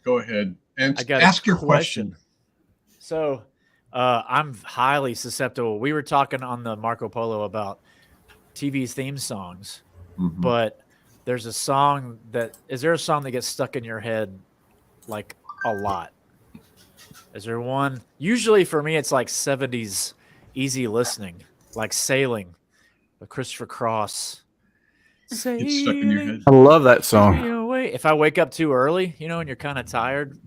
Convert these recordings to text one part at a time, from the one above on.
Go ahead and I got ask a your question. So, I'm highly susceptible. We were talking on the Marco Polo about TV's theme songs, but there's a song is there a song that gets stuck in your head like a lot? Is there one? Usually for me, it's like 70s easy listening, like Sailing with Christopher Cross. Gets stuck in your head. I love that song. If I wake up too early, and you're kind of tired,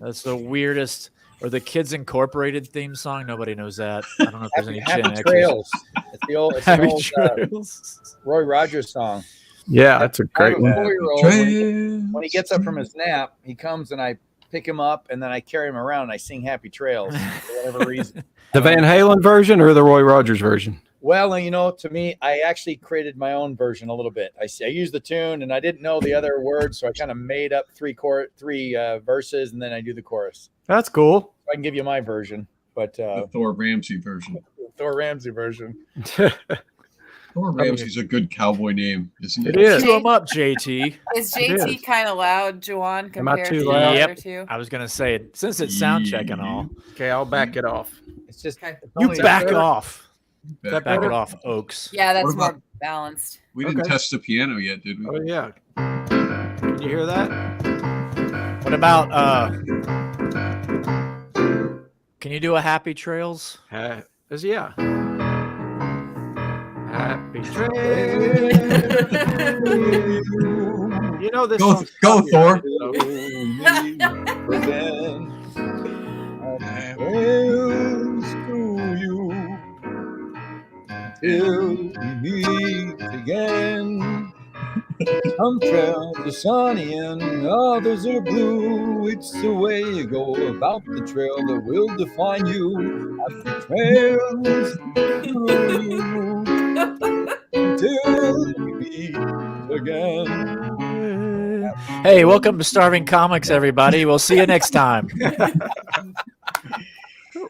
that's the weirdest. Or the Kids Incorporated theme song. Nobody knows that. I don't know if there's any Gen Happy Xers. Trails. It's the old, Happy Trails. Roy Rogers song. Yeah, that's a great one. 4-year-old, when he gets up from his nap, he comes and I pick him up and then I carry him around and I sing Happy Trails for whatever reason. The Van Halen version or the Roy Rogers version? Well, to me, I actually created my own version a little bit. I used the tune and I didn't know the other words, so I kind of made up three verses and then I do the chorus. That's cool. I can give you my version, but the Thor Ramsey version. Thor Ramsey version. Thor Ramsey's a good cowboy name, isn't it? It is. Cue him up, JT. Is JT kind of loud, Juwan, compared too to the loud? other two? I was gonna say it since it's sound check and all. Okay, I'll back it off. It's just You back off. Back Back it off, Oaks. Yeah, that's What about- more balanced. We didn't test the piano yet, did we? Oh yeah. Can you hear that? What about can you do a Happy Trails? Yeah. Happy Trails. You know this. Go, Thor. Till we meet again. Some trails are sunny and others are blue. It's the way you go about the trail that will define you. Happy trails to you until we meet again. Hey, welcome to Starving Comics, everybody. We'll see you next time.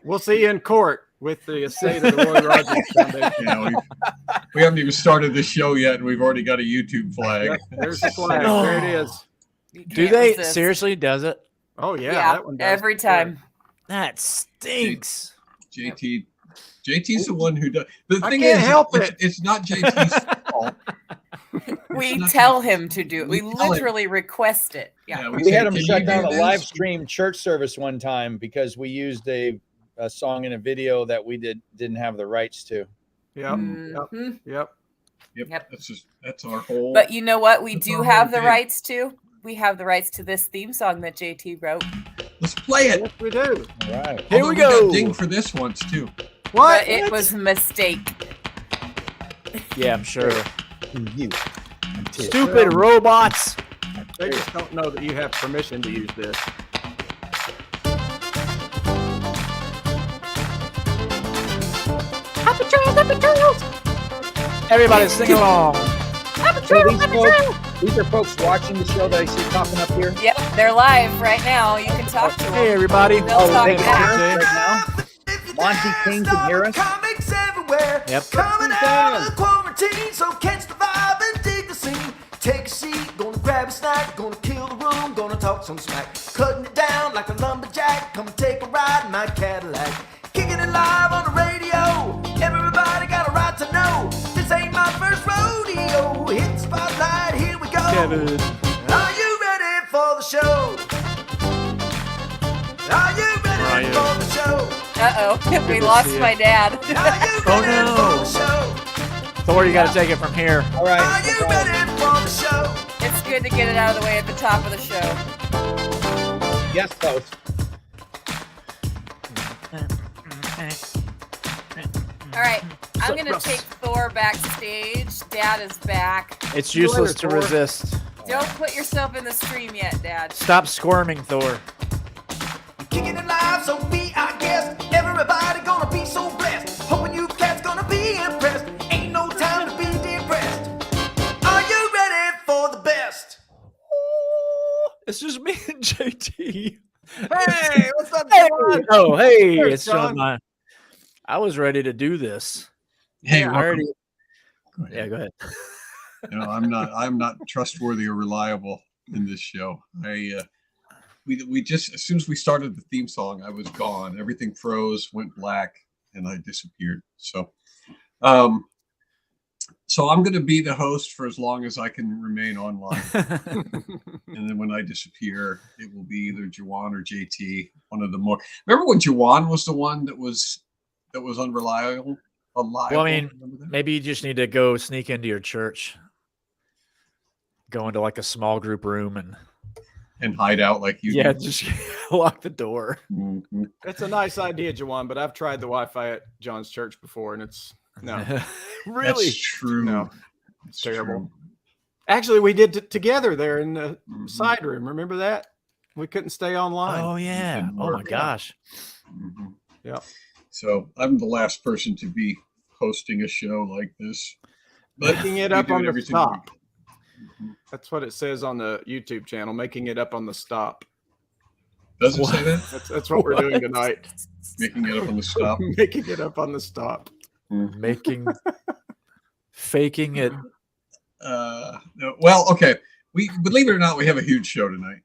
We'll see you in court with the estate of the Roy Rogers Foundation. Yeah, we haven't even started the show yet, and we've already got a YouTube flag. Yeah, there's the flag. There it is. Do they seriously? Does it? Oh yeah, Yeah, that one does. every time. That stinks. JT's the one who does. The I thing can't is, help it. It's not JT's fault. We not tell him to do it. We We tell him. literally request it. Yeah. We say, had him "Can shut you down do a this?" live stream church service one time because we used a song in a video that we didn't have the rights to. Yep. Mhm. Yep. Yep. That's our whole. But you know what? We That's do our have whole the thing. rights to. We have the rights to this theme song that JT wrote. Let's play it. Yes, we do. All right. Here Although we go. got dinged for this once too. What? But it was a mistake. Yeah, I'm sure. You. Stupid robots. They just don't know that you have permission to use this. Happy Trails, Happy Trails. Everybody sing along. Happy So Trails, Happy Trails. these are folks watching the show that I see popping up here. Yep, they're live right now. You can talk to them. Hey, everybody. They'll talk they can back. hear us right now. Monty King can hear us. Comics everywhere. Yep. Coming out of the quarantine, so catch the vibe and dig the scene. Take a seat, gonna grab a snack, gonna kill the room, gonna talk some smack. Cutting it down like a lumberjack, come and take a ride in my Cadillac. Kicking it live on the radio, everybody got a right to know. This ain't my first rodeo, hit the spotlight, here we go. Kevin. Are you ready for the show? Are you ready Ryan. for the show? Uh-oh, we to lost see you. my dad. Are you Oh, ready no. for the show? Thor, you got to take it from here. All Are right. you ready for the show? It's good to get it out of the way at the top of the show. Yes, folks. All right, I'm going to take Thor backstage. Dad is back. It's useless to Thor. resist. Don't put yourself in the stream yet, Dad. Stop squirming, Thor. Kicking it live, so be our guest. Everybody gonna be so blessed. Hoping you cats gonna be impressed. Ain't no time to be depressed. Are you ready for the best? It's just me and JT. Hey, what's up, Hey. John? Oh, hey, There's it's John. John. I was ready to do this. Hey, I welcome. already. Go ahead. Yeah, go ahead. I'm not trustworthy or reliable in this show. we just, as soon as we started the theme song, I was gone. Everything froze, went black, and I disappeared. So I'm going to be the host for as long as I can remain online. And then when I disappear, it will be either Jawan or JT, one of the more. Remember when Jawan was the one that was unreliable? Well, I mean, maybe you just need to go sneak into your church, go into like a small group room and hide out like you. Yeah, do. just lock the door. Mm-hmm. It's a nice idea, Jawan, but I've tried the Wi-Fi at John's church before, and it's no, really That's true. No, it's It's terrible. true. Actually, we did it together there in the side room. Remember that? We couldn't stay online. Oh yeah. didn't Oh my work. gosh. Mm-hmm. Yeah. So I'm the last person to be hosting a show like this. But Making it we up do on every the single stop. week. That's what it says on the YouTube channel. Making it up on the stop. Does it say that? That's what we're doing tonight. Making it up on the stop. Making it up on the stop. Faking it. No, well, okay. We believe it or not, we have a huge show tonight.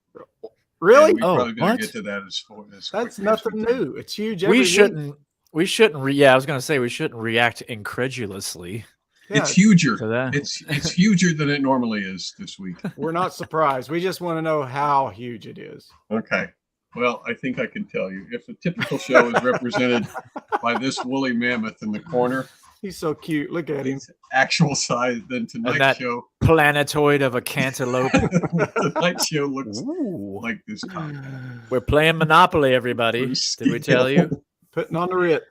Really? And we Oh, probably better what? get to that as That's quickly as nothing we can. new. It's huge. every We week. shouldn't. Yeah, I was gonna say we shouldn't react incredulously Yeah, It's huger. to that. It's huger than it normally is this week. we're not surprised. We just want to know how huge it is. Okay. Well, I think I can tell you. If a typical show is represented by this woolly mammoth in the corner, He's so cute. Look at him. it's actual size, then tonight's that- show Planetoid of a cantaloupe. tonight's show looks Ooh. like this cock. We're playing Monopoly, everybody. Bruce Did we tell you? Putting on the Ritz.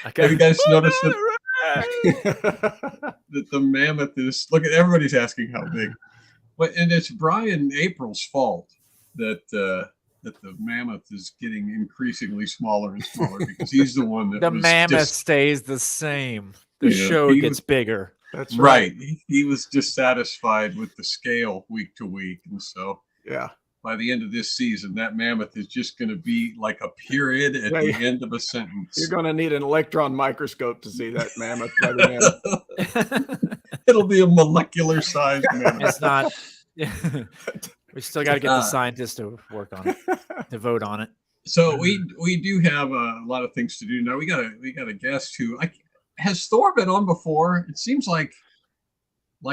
Have you guys noticed that, That's that the mammoth is? Look at everybody's asking how big, but and it's Brian April's fault that the mammoth is getting increasingly smaller and smaller because he's the one that The was mammoth stays the same. The Yeah, show he gets was- bigger. right. He was dissatisfied with the scale week to week, and so Yeah. by the end of this season, that mammoth is just going to be like a period at the end of a sentence. You're going to need an electron microscope to see that mammoth by the end. It'll be a molecular sized mammoth. It's not. We still got to get the scientists to work on it, to vote on it. So we do have a lot of things to do now. We got a guest who has Thor been on before. It seems like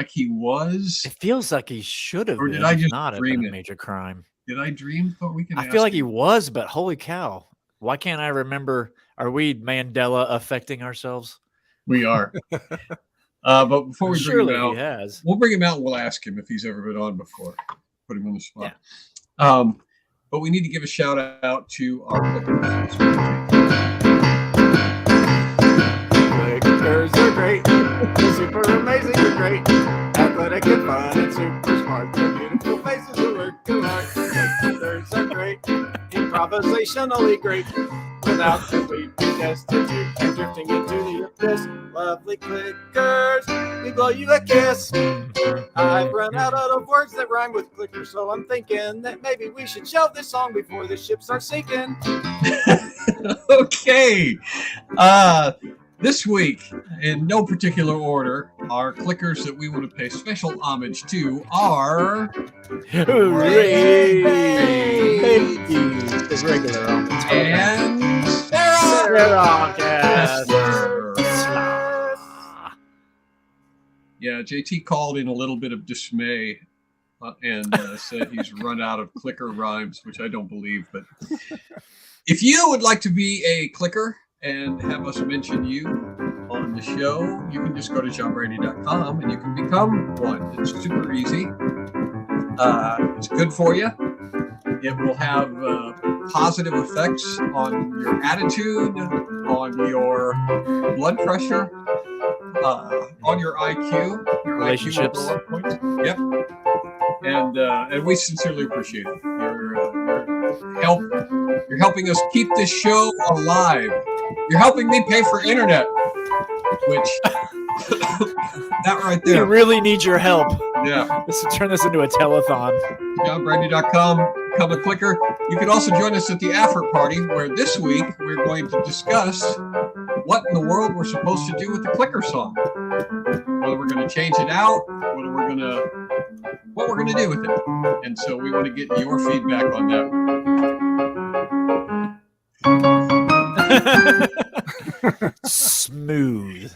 he was. It feels like he should have Or been. did I If just not have dream been a it? major crime. Did I dream Thor? We can. I ask feel like he him. was, but holy cow! Why can't I remember? Are we Mandela affecting ourselves? We are. But before we bring Surely him he out, has. we'll bring him out and we'll ask him if he's ever been on before. Put him on the spot. But we need to give a shout out to our Cliquers. Clickers are great. They're super amazing. They're great. Athletic and fun and super smart. Their beautiful faces are working hard. Clickers are great. Improvisationally great. Without completely destitute and drifting into the abyss. Lovely Clickers, we blow you a kiss. I've run out of words that rhyme with clicker, so I'm thinking that maybe we should shelve this song before the ship starts sinking. Okay. This week, in no particular order, our Cliquers that we want to pay special homage to are Hooray! The regular and Sarah. Yes. Yeah, JT called in a little bit of dismay and said he's run out of clicker rhymes, which I don't believe. But if you would like to be a clicker and have us mention you on the show, you can just go to johnbrady.com and you can become one. It's super easy. It's good for you. It will have positive effects on your attitude, on your blood pressure, on your IQ, your Relationships. IQ will go up points. Yep. And we sincerely appreciate it. You're helping us keep this show alive. You're helping me pay for internet, which that right We there. really need your help. Yeah. Let's turn this into a telethon. JohnBrandy.com. Become a clicker. You can also join us at the after party, where this week we're going to discuss what in the world we're supposed to do with the clicker song. Whether we're going to change it out, what we're going to do with it. And so we want to get your feedback on that. Smooth.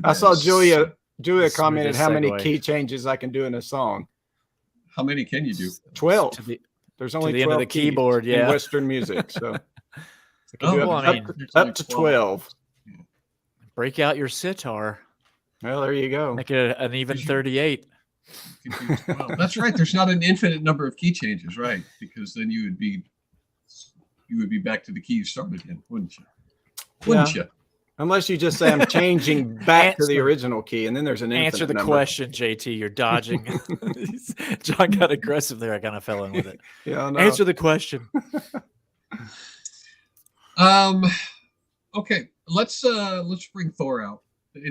I saw Julia commented Smoothest how many segue. key changes I can do in a song. How many can you do? 12. To the- There's only the end 12 of the keys keyboard, in yeah. Western music. So I can do well, up, I mean, up to 12. Break out your sitar. Well, there you go. Make it an even 38. You can do 12. That's right. There's not an infinite number of key changes, right? Because then you would be back to the key you started in, wouldn't you? Wouldn't you? Unless you just say I'm changing back to the Answer. original key, and then there's an Answer infinite the number. question, JT. You're dodging. John got aggressive there. I kind of fell in with it. Yeah, no. Answer the question. Okay. Let's bring Thor out.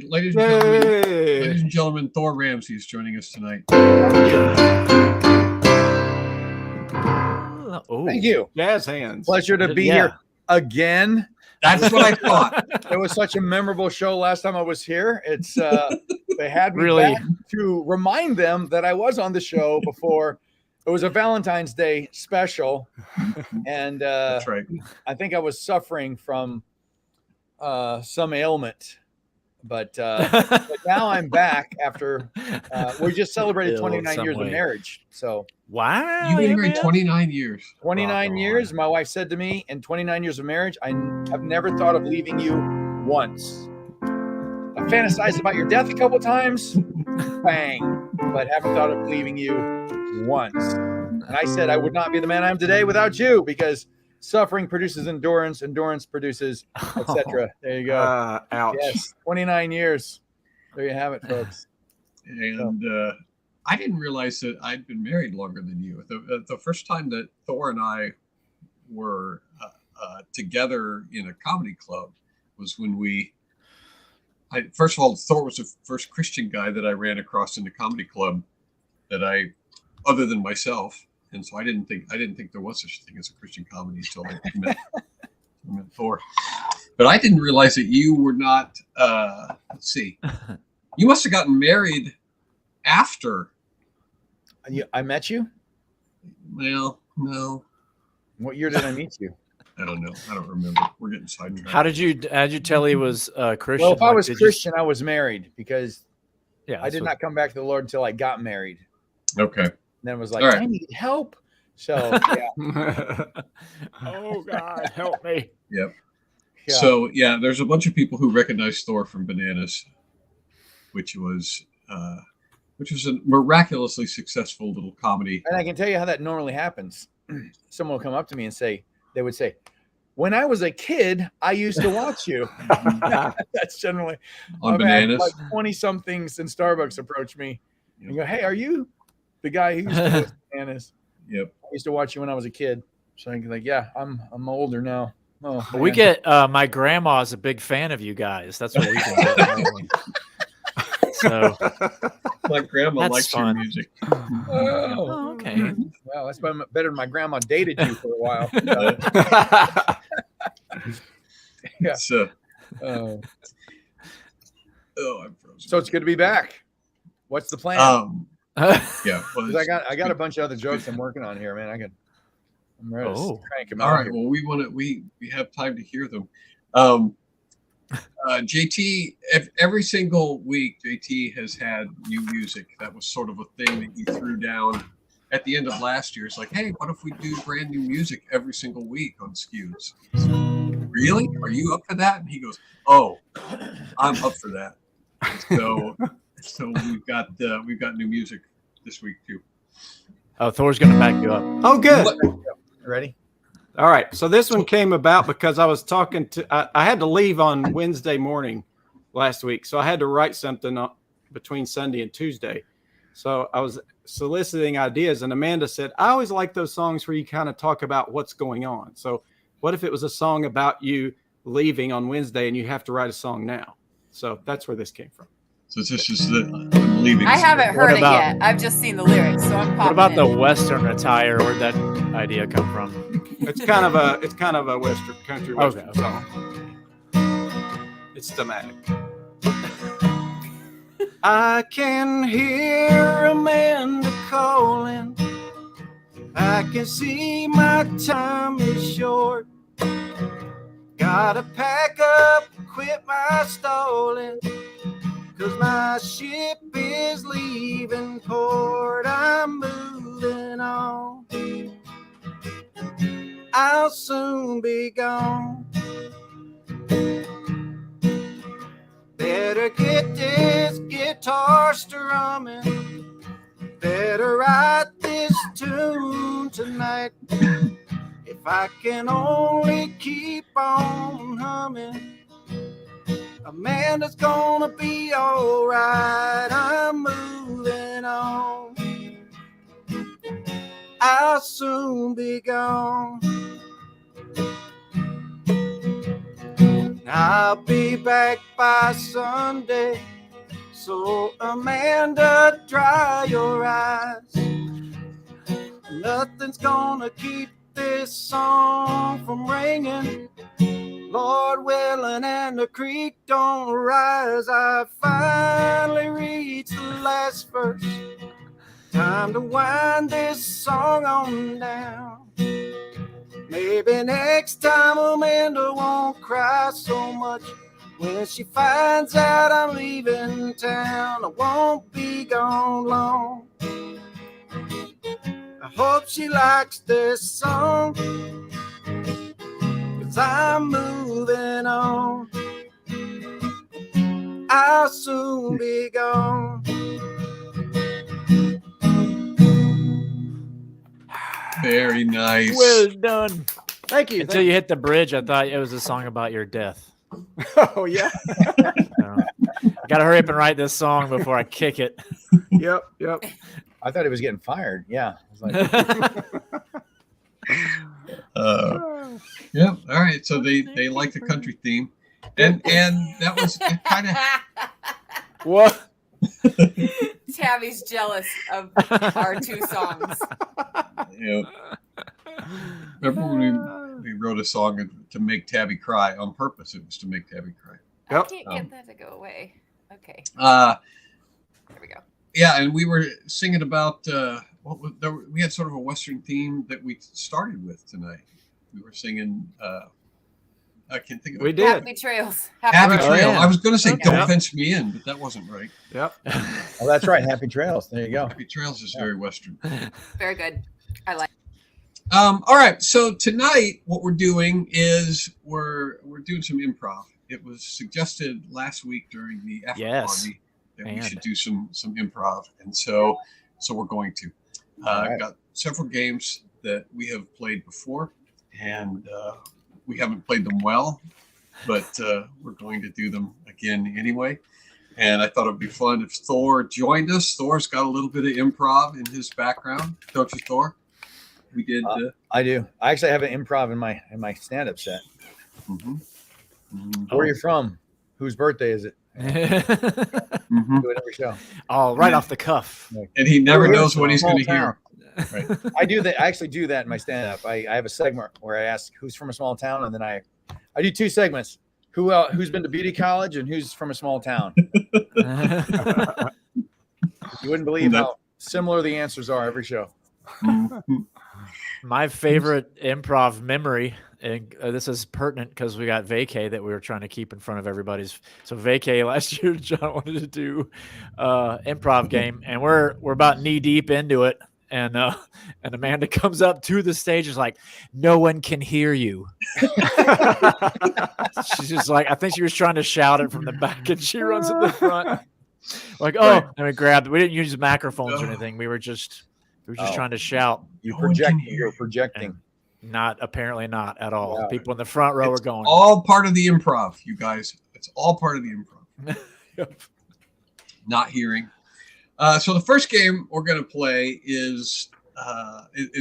Ladies and gentlemen, Thor Ramsey is joining us tonight. Oh, Thank you. Jazz hands. Pleasure to be here again. That's what I thought. It was such a memorable show last time I was here. It's they had me Really? back to remind them that I was on the show before. It was a Valentine's Day special, and That's right. I think I was suffering from some ailment, but now I'm back after we just celebrated Ill in 29 some years way. of marriage. So wow. You've been you married man. 29 years. 29 Rock years. on. My wife said to me, in 29 years of marriage, I've never thought of leaving you once. I fantasized about your death a couple times, bang, but haven't thought of leaving you once. And I said I would not be the man I am today without you, because suffering produces endurance, endurance produces, etc. There you go. Ouch. Yes, 29 years. There you have it, folks. And I didn't realize that I'd been married longer than you. The first time that Thor and I were together in a comedy club was when first of all, Thor was the first Christian guy that I ran across in the comedy club other than myself. And so I didn't think there was such a thing as a Christian comedy until I met Thor. But I didn't realize that you were not, let's see, you must have gotten married after. I met you? Well, no, What year did I meet you? I don't know. I don't remember. We're getting sidetracked. How'd you tell he was Christian? Well, if I Like, was did you- Christian, I was married, because yeah, I did not come back to the Lord until I got married. Okay. And then was like, All right. I need help. So yeah. Oh God, help me! Yep. Yeah. So yeah, there's a bunch of people who recognize Thor from Bananas, which was a miraculously successful little comedy. And I can tell you how that normally happens. Someone will come up to me and they would say, when I was a kid, I used to watch you. That's generally On I've had Bananas. like 20-somethings in Starbucks approach me and go, hey, are you the guy who used to watch Bananas? Yep. I used to watch you when I was a kid. So I'm like, yeah, I'm older now. Oh, We man. get my grandma's a big fan of you guys. That's what we can do. So My grandma That's likes fun. your music. Oh, okay. wow, that's better than my grandma dated you for a while. Yeah. So, Oh. I'm frozen. So it's good to be back. What's the plan? Yeah. Well, 'Cause I got a bunch of other jokes I'm working on here, man. I'm ready to Oh. crank them all out. right. here. Well, we have time to hear them. JT, every single week, JT has had new music. That was sort of a thing that you threw down at the end of last year. It's like, hey, what if we do brand new music every single week on SCQS? Really? Are you up for that? And he goes, oh, I'm up for that. So we've got new music this week too. Oh, Thor's gonna back you up. Oh, good. Ready? All right. So this one came about because I was talking to, I had to leave on Wednesday morning last week. So I had to write something between Sunday and Tuesday. So I was soliciting ideas, and Amanda said, I always like those songs where you kind of talk about what's going on. So what if it was a song about you leaving on Wednesday and you have to write a song now? So that's where this came from. So this is I'm leaving. I haven't heard it about- yet. I've just seen the lyrics, so I'm popping What about the in. Western attire? Where'd that idea come from? It's kind of a Western country Western Okay. song. It's thematic. I can hear Amanda calling. I can see my time is short. Gotta pack up, quit my stalling, 'cause my ship is leaving port. I'm moving on. I'll soon be gone. Better get this guitar strumming. Better write this tune tonight. If I can only keep on humming, Amanda's gonna be alright. I'm moving on. I'll soon be gone. I'll be back by Sunday. So Amanda, dry your eyes. Nothing's gonna keep this song from ringing. Lord willing and the creek don't rise. I finally reached the last verse. Time to wind this song on down. Maybe next time Amanda won't cry so much when she finds out I'm leaving town. I won't be gone long. I hope she likes this song, 'cause I'm moving on. I'll soon be gone. Very nice. Well done. Thank you. Until you hit the bridge, I thought it was a song about your death. Oh, yeah. I gotta hurry up and write this song before I kick it. Yep. I thought he was getting fired. Yeah. I was like, Yep. All right. So they like the country theme, and that was kind of What? Tabby's jealous of our two songs. Remember when we wrote a song to make Tabby cry on purpose? It was to make Tabby cry. I can't get that to go away. Okay. There we go. Yeah, and we were singing about we had sort of a Western theme that we started with tonight. We were singing. I can't think of it. We did. Happy Trails. Happy Trail. Yeah. I was going to say Okay. Don't Fence Me In, but that wasn't right. Yep. oh, that's right. Happy Trails. There you go. Happy Trails is very Western. Very good. I like. All right. So tonight, what we're doing is we're doing some improv. It was suggested last week during the after party that we should do some improv, and so we're going to. I've got several games that we have played before, and we haven't played them well, but we're going to do them again anyway. And I thought it'd be fun if Thor joined us. Thor's got a little bit of improv in his background, don't you, Thor? We did. I do. I actually have an improv in my stand-up set. Where are you from? Whose birthday is it? Do it every show. Oh, right off the cuff. And he never knows what he's going to hear. Right. I do that. I actually do that in my stand-up. I have a segment where I ask who's from a small town, and then I do two segments. Who's been to beauty college and who's from a small town. You wouldn't believe how similar the answers are every show. My favorite improv memory, and this is pertinent because we got vacay that we were trying to keep in front of everybody's. So vacay last year, John wanted to do improv game, and we're about knee deep into it. And Amanda comes up to the stage, is like, "No one can hear you." She's just like, I think she was trying to shout it from the back, and she runs to the front, like, "Oh!" And we grabbed. We didn't use microphones or anything. We were just trying to shout. You're projecting. Not apparently not at all. Yeah. People in the front row are going. All part of the improv, you guys. It's all part of the improv. Yep. Not hearing. So the first game we're going to play is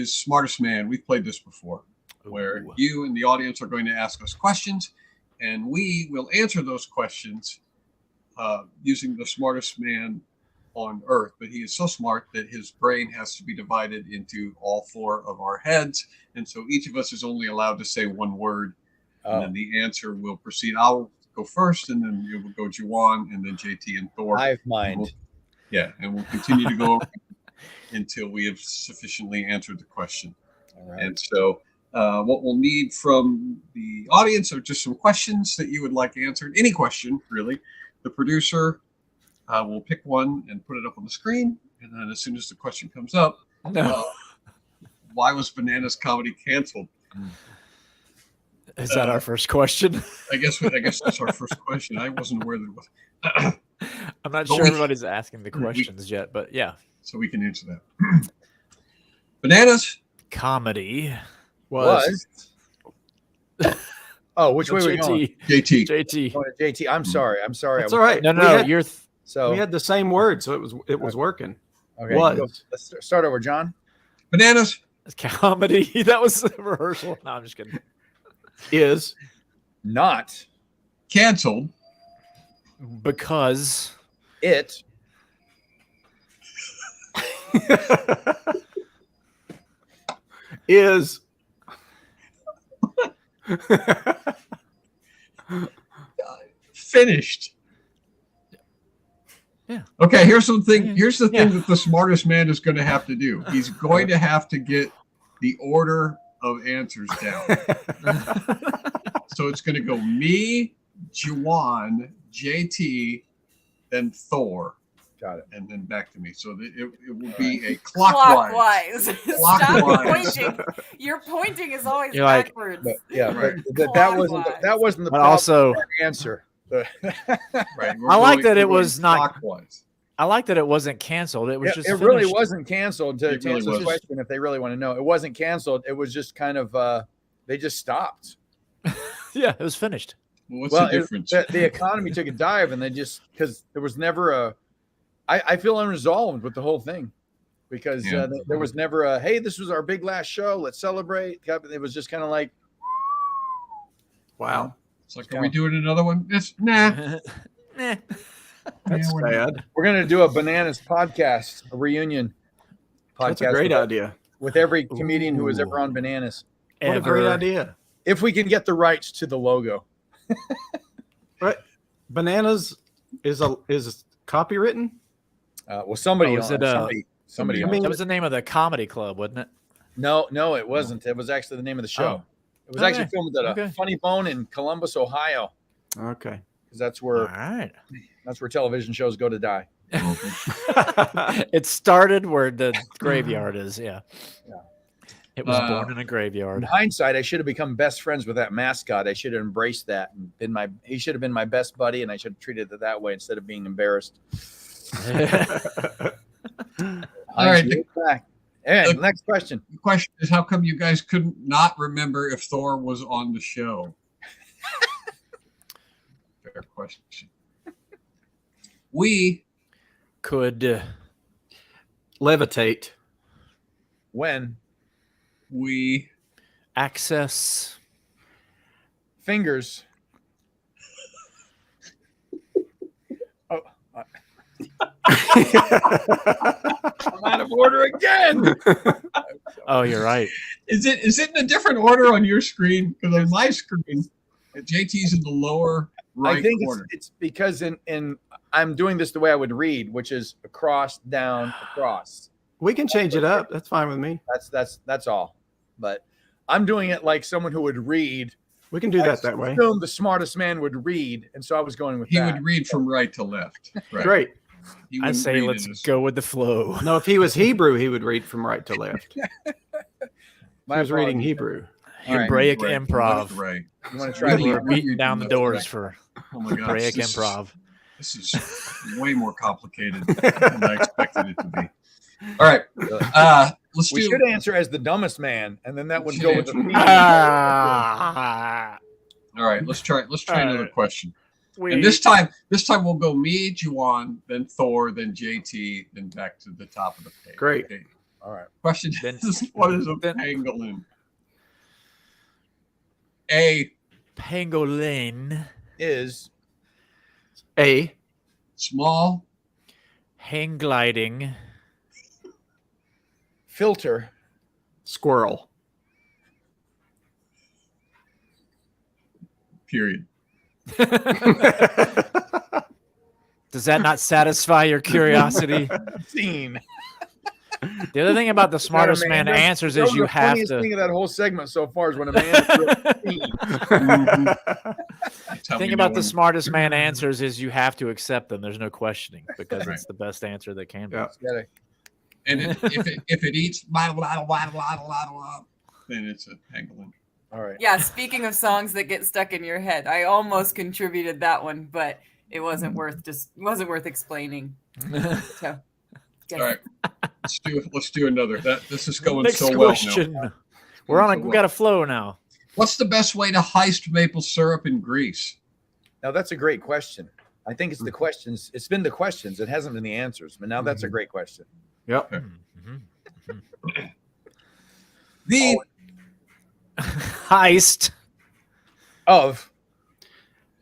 Smartest Man. We've played this before, where you and the audience are going to ask us questions, and we will answer those questions using the smartest man on Earth. But he is so smart that his brain has to be divided into all four of our heads, and so each of us is only allowed to say one word, and then the answer will proceed. I'll go first, and then you will go Juwan, and then JT and Thor. Hive mind. And we'll continue to go until we have sufficiently answered the question. All right. And so What we'll need from the audience are just some questions that you would like answered. Any question, really. The producer will pick one and put it up on the screen. And then as soon as the question comes up, why was Bananas Comedy canceled? Is that our first question? I guess that's our first question. I wasn't aware that it was. I'm not sure everybody's asking the questions yet, but yeah. So we can answer that. Bananas Comedy Was. Oh, which way are we going? JT. JT. JT. I'm sorry. That's all right. No, you're. So we had the same word, so it was working. okay. Was. Let's start over, John. Bananas Comedy. That was a rehearsal. No, I'm just kidding. Is Not canceled Because it is finished. Yeah. Okay, here's the thing Yeah. that the smartest man is going to have to do. He's going to have to get the order of answers down. So it's going to go me, Juwan, JT, then Thor. got it. And then back to me. So it will be a clockwise. Stop pointing. Your pointing is always You're like- backwards. But yeah, Right. but that wasn't the But proper also, answer. Right. I like that it we're was going not- clockwise. I like that it wasn't canceled. It was It just. really finished. wasn't canceled. To It really answer the was. question, if they really want to know, it wasn't canceled. It was just kind of they just stopped. Yeah, it was finished. Well, what's Well, the difference? the economy took a dive, and they just because there was never a. I feel unresolved with the whole thing because Yeah. there was never a hey, this was our big last show, let's celebrate. It was just kind of like wow. It's like, are we doing another one? Nah. Nah. That's we're not. sad. we're gonna do a Bananas podcast, a reunion podcast. That's a great idea. with every comedian who was ever Ooh. on Bananas. What a great Ever. idea. If we can get the rights to the logo. Right. Bananas is copywritten. Well, somebody, Oh, is it, somebody. I mean- That was the name of the comedy club, wasn't it? No, it wasn't. It was actually the name of the show. Oh. It was actually Okay. filmed at a Okay. Funny Bone in Columbus, Ohio, Okay. because that's All where right. television shows go to die. It started where the graveyard is. Yeah. Yeah. It was born in a graveyard. In hindsight, I should have become best friends with that mascot. I should have embraced that and he should have been my best buddy, and I should have treated it that way instead of being embarrassed. All right. Back. And the- next question. The question is, how come you guys couldn't not remember if Thor was on the show? Fair question. We Could Levitate. When access fingers. Oh, I'm out of order again. Oh, you're right. is it in a different order on your screen? Because on my screen, JT's in the lower right I think corner. it's because in I'm doing this the way I would read, which is across, down, across. We can change it up. That's fine with me. That's all. But I'm doing it like someone who would read. We can do I that that way. assumed the smartest man would read, and so I was going with He that. would read from right to left. Right. Great. He I wouldn't say read let's it as- go with the flow. No, if he was Hebrew, he would read from right to left. My He was reading apologies. Hebrew. All right. Hebraic right, improv. Right. You want to try Really? We're the beating down the doors for Oh my gosh. Hebraic This is- improv. This is way more complicated than I expected it to be. All right. Let's We do. should answer as the dumbest man, and then that would go with the theme. Ah, All right. Let's try another question. we, And this time we'll go me, Juwan, then Thor, then JT, then back to the top of the page. Great. Okay. All right. Question Then- is, what is a then- pangolin? A, pangolin, Is A. small, hang gliding, filter Squirrel. period. Does that not satisfy your curiosity? scene. The other thing about the smartest man Amanda? answers That is was you the have funniest to. thing of that whole segment so far is when Amanda threw a theme. That's how The thing we about know the when- smartest man answers is you have to accept them. There's no questioning because Right. it's the best answer that can be. Yeah. And if it eats blah, blah, blah, blah, blah, blah, then it's a pangolin. All right. Yeah, speaking of songs that get stuck in your head, I almost contributed that one, but it wasn't worth explaining. So, All right, let's do another. This is going Next so well question. now. We're on. So We well. got a flow now. What's the best way to heist maple syrup in Greece? Now that's a great question. I think it's the questions. It's been the questions. It hasn't been the answers. But now that's a great question. Yep. The Heist Of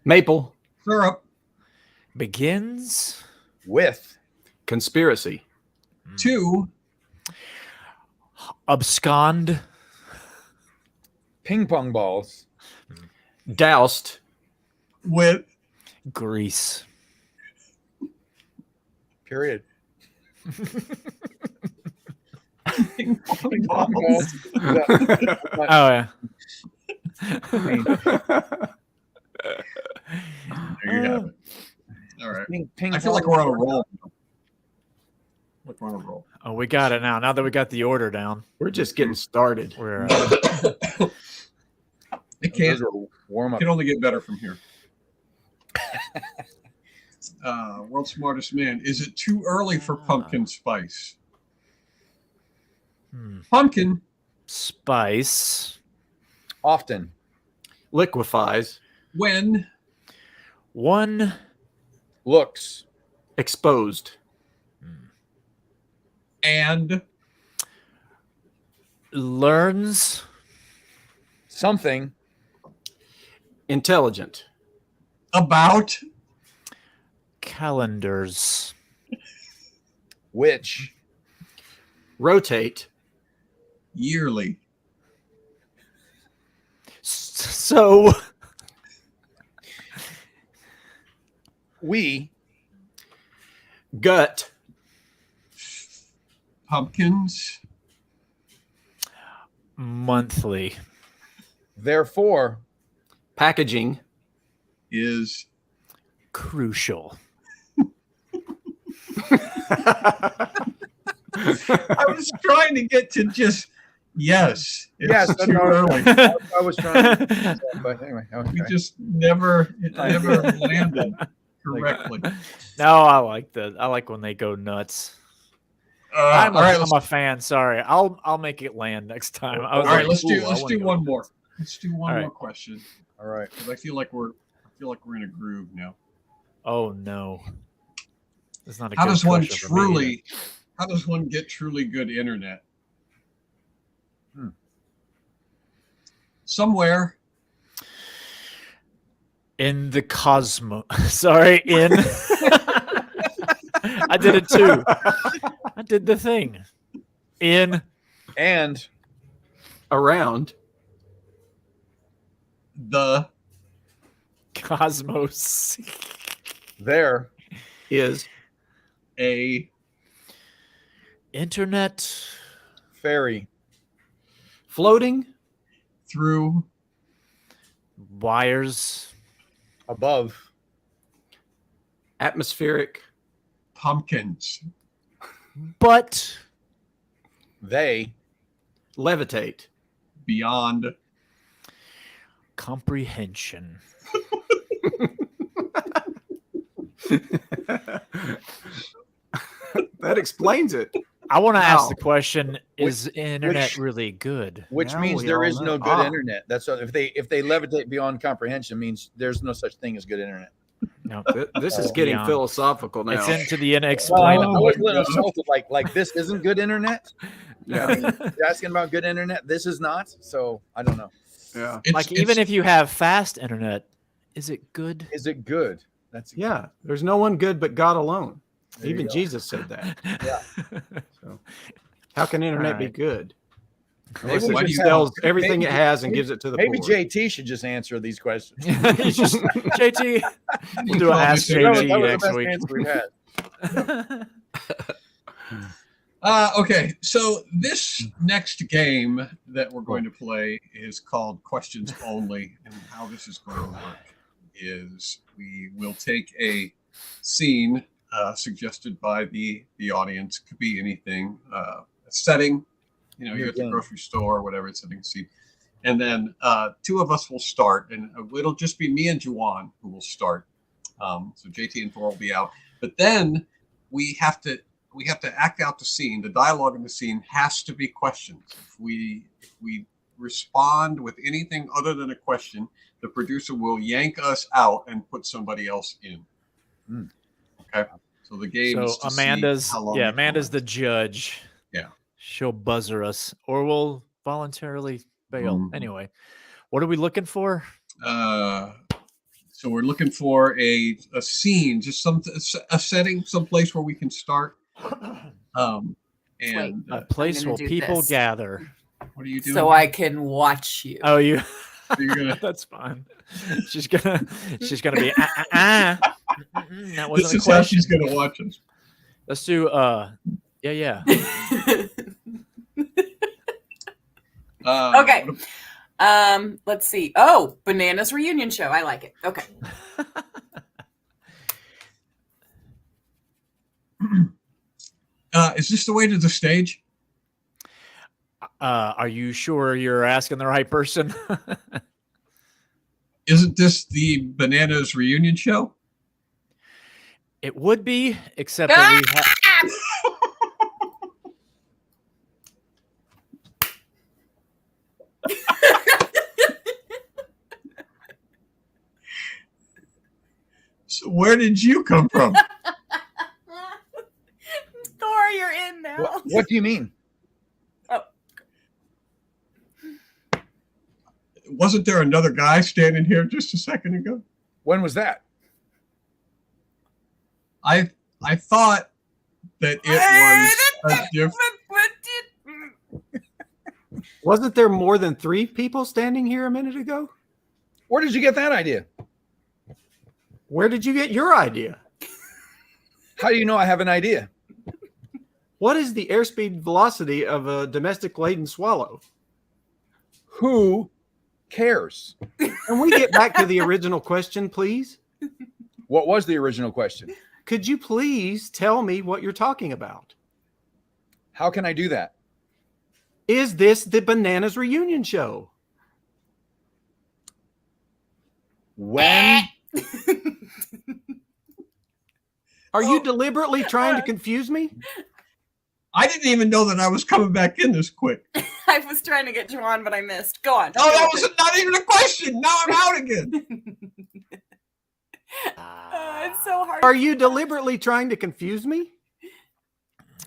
Maple syrup begins with conspiracy. to abscond ping pong balls Doused with Grease. period. ping pong Pong balls. balls. Oh yeah. There you have it. All right. Ping I feel like pong we're on a balls. roll. Like we're on a roll. Oh, we got it now. Now that we got the order down, We're just getting started. we're It can't. Those are warm It up. can only get better from here. World's smartest man. Is it too early for pumpkin spice? Pumpkin spice Often Liquefies. when one looks Exposed. and learns something Intelligent. about calendars. which Rotate. yearly. So we Gut. Pumpkins monthly. therefore Packaging. is Crucial. I was trying to get to just yes. It's yes too no, early. I was trying to, but anyway okay. We just never landed correctly. No, I like that. I like when they go nuts. I'm, all right, I'm a fan. Sorry, I'll make it land next time. I was all right. like, Let's "Ooh, I do wanna go one nuts." more. Let's do one All more right. question all right because I feel like we're in a groove now. Oh no, it's not a How good does one question for me either. truly? How does one get truly good internet? Somewhere In the cosmos. Sorry, in. I did it too. I did the thing. In and Around. the cosmos. there Is a Internet fairy floating. through wires. above Atmospheric. pumpkins. But they Levitate. Beyond comprehension. That explains it. I want to ask Wow. the question: is internet which- really good? which Now means we there all is no know. good internet. That's what, if they levitate beyond comprehension means there's no such thing as good internet. No, This is getting Beyond. philosophical now. it's into the Well, I inexplainable. was a little insulted, like this isn't good internet. Yeah. I mean, you're asking about good internet. This is not. So I don't know. Yeah. Like even if you have fast internet, is it good? Is it good? That's Yeah. There's no one good but God alone. There you Even go. Jesus said that. Yeah. So, how can internet be Alright. good? Maybe Unless we it should just have- sells everything maybe- it has and gives it to the Maybe poor. JT should just answer these questions. You just JT. We'll do an Ask That was- JT that was the next best week. answer we've had. Okay, so this next game that we're going to play is called Questions Only, and how this is going to work is we will take a scene suggested by the audience. Could be anything, a setting, you're at the grocery store or whatever, it's setting a scene. And then two of us will start, and it'll just be me and Juwan who will start. So JT and Thor will be out, but then we have to act out the scene. The dialogue in the scene has to be questions. If we respond with anything other than a question, the producer will yank us out and put somebody else in. Okay. So the game is to Amanda's see how long Amanda's the judge. Yeah. She'll buzzer us, or we'll voluntarily bail. Anyway, what are we looking for? So we're looking for a scene, just a setting, some place where we can start. And A place where people gather. What are you doing? So I can watch you. Oh, you. So you're gonna. That's fine. She's gonna be. That wasn't This a is how question. she's gonna watch us. Let's do. Yeah. Okay. Let's see. Oh, Bananas reunion show. I like it. Okay. Is this the way to the stage? Are you sure you're asking the right person? Isn't this the Bananas reunion show? It would be, except that we have. So where did you come from? Thor, you're in now. What do you mean? Oh. Wasn't there another guy standing here just a second ago? When was that? I thought that it was a different. Wasn't there more than 3 people standing here a minute ago? Where did you get that idea? Where did you get your idea? How do you know I have an idea? What is the airspeed velocity of a domestic laden swallow? Who cares? Can we get back to the original question, please? What was the original question? Could you please tell me what you're talking about? How can I do that? Is this the Bananas reunion show? When? Are you deliberately trying to confuse me? I didn't even know that I was coming back in this quick. I was trying to get Juwan, but I missed. Go on. Oh, that was not even a question. Now I'm out again. It's so hard. Are you deliberately trying to confuse me?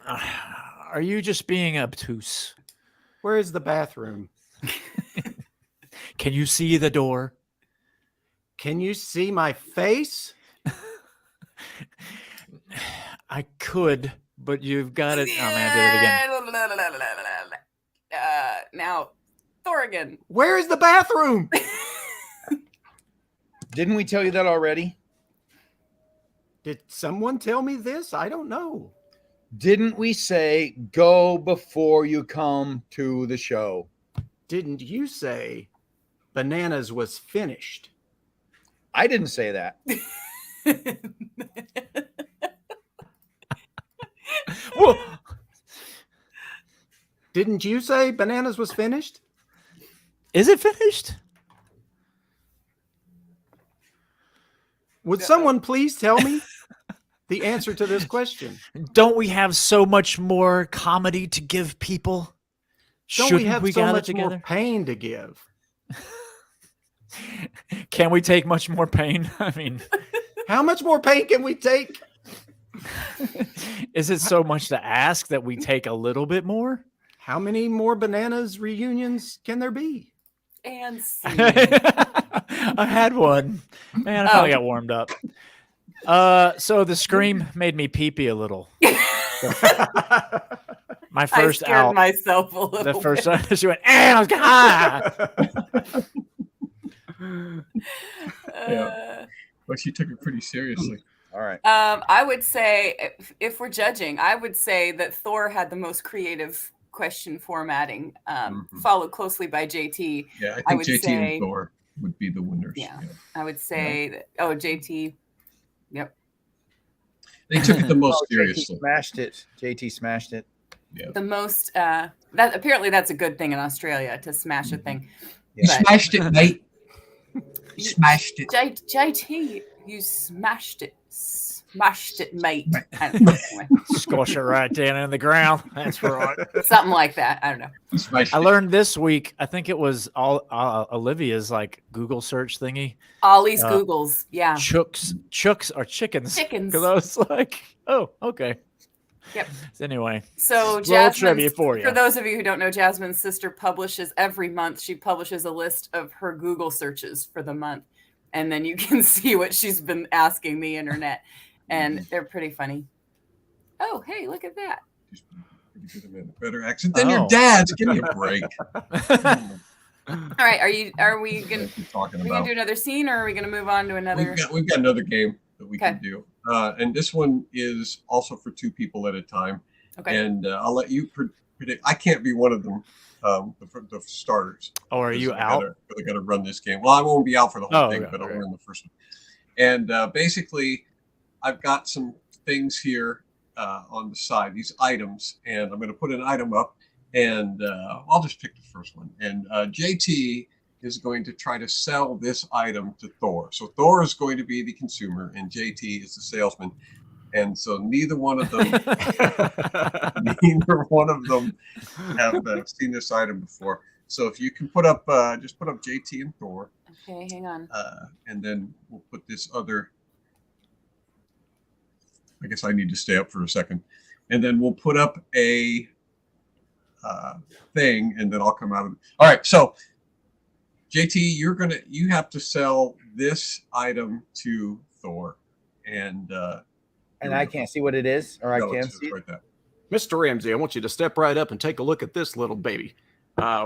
Are you just being obtuse? Where is the bathroom? Can you see the door? Can you see my face? I could, but you've got it. Oh man, I did it again. Now, Thor again. Where is the bathroom? Didn't we tell you that already? Did someone tell me this? I don't know. Didn't we say go before you come to the show? Didn't you say Bananas was finished? I didn't say that. Whoa. Didn't you say Bananas was finished? Is it finished? Would someone please tell me the answer to this question? Don't we have so much more comedy to give people? Don't Shouldn't we have so gather much together? more pain to give? Can we take much more pain? I mean, How much more pain can we take? is it so much to ask that we take a little bit more? How many more Bananas reunions can there be? And scene. I had one. Man, I finally got warmed up. So the scream made me pee-pee a little. My first I scared out. myself a little The first bit. time she went, I was ah! Yeah. But she took it pretty seriously. All right. I would say, if we're judging, I would say that Thor had the most creative question formatting, followed closely by JT. Yeah, I I would think JT say- and Thor would be the winners. Yeah, I would say that. Oh, JT. Yep. They took it the most JT seriously. smashed it. JT smashed it. Yeah. The most. That apparently that's a good thing in Australia, to smash a thing. You But- smashed it, mate. You smashed it. JT, you smashed it. Smashed it, mate. I don't know, anyway. Squash it right down in the ground. That's right. Something like that. I don't know. Smashed I it. learned this week. I think it was all Olivia's like Google search thingy. Ollie's Googles. Yeah. Chooks are chickens. Chickens. Because I was like, oh, okay. Yep. Anyway, So little trivia for you. For those of you who don't know, Jasmine's sister publishes every month. She publishes a list of her Google searches for the month, and then you can see what she's been asking the internet, and they're pretty funny. Oh, hey, look at that. Better accent than your dad's. Give me a break. All right, are we gonna talking do about? another scene, or are we gonna move on to another? We've got another game that we Okay. can do, and this one is also for 2 people at a time. Okay. And I'll let you predict. I can't be one of them, the starters. Oh, are you out? I got to run this game. Well, I won't be out for the whole thing, okay, but I'll okay. run the first one. And basically, I've got some things here on the side, these items, and I'm going to put an item up, and I'll just pick the first one. And JT is going to try to sell this item to Thor. So Thor is going to be the consumer, and JT is the salesman. And so neither one of them have seen this item before. So if you can put up, just put up JT and Thor. Okay, hang on. And then we'll put this other. I guess I need to stay up for a second. And then we'll put up a thing, and then I'll come out of it. All right. So JT, you have to sell this item to Thor, and I can't see what it is, or I no, can it's see it. right there. Mr. Ramsey, I want you to step right up and take a look at this little baby.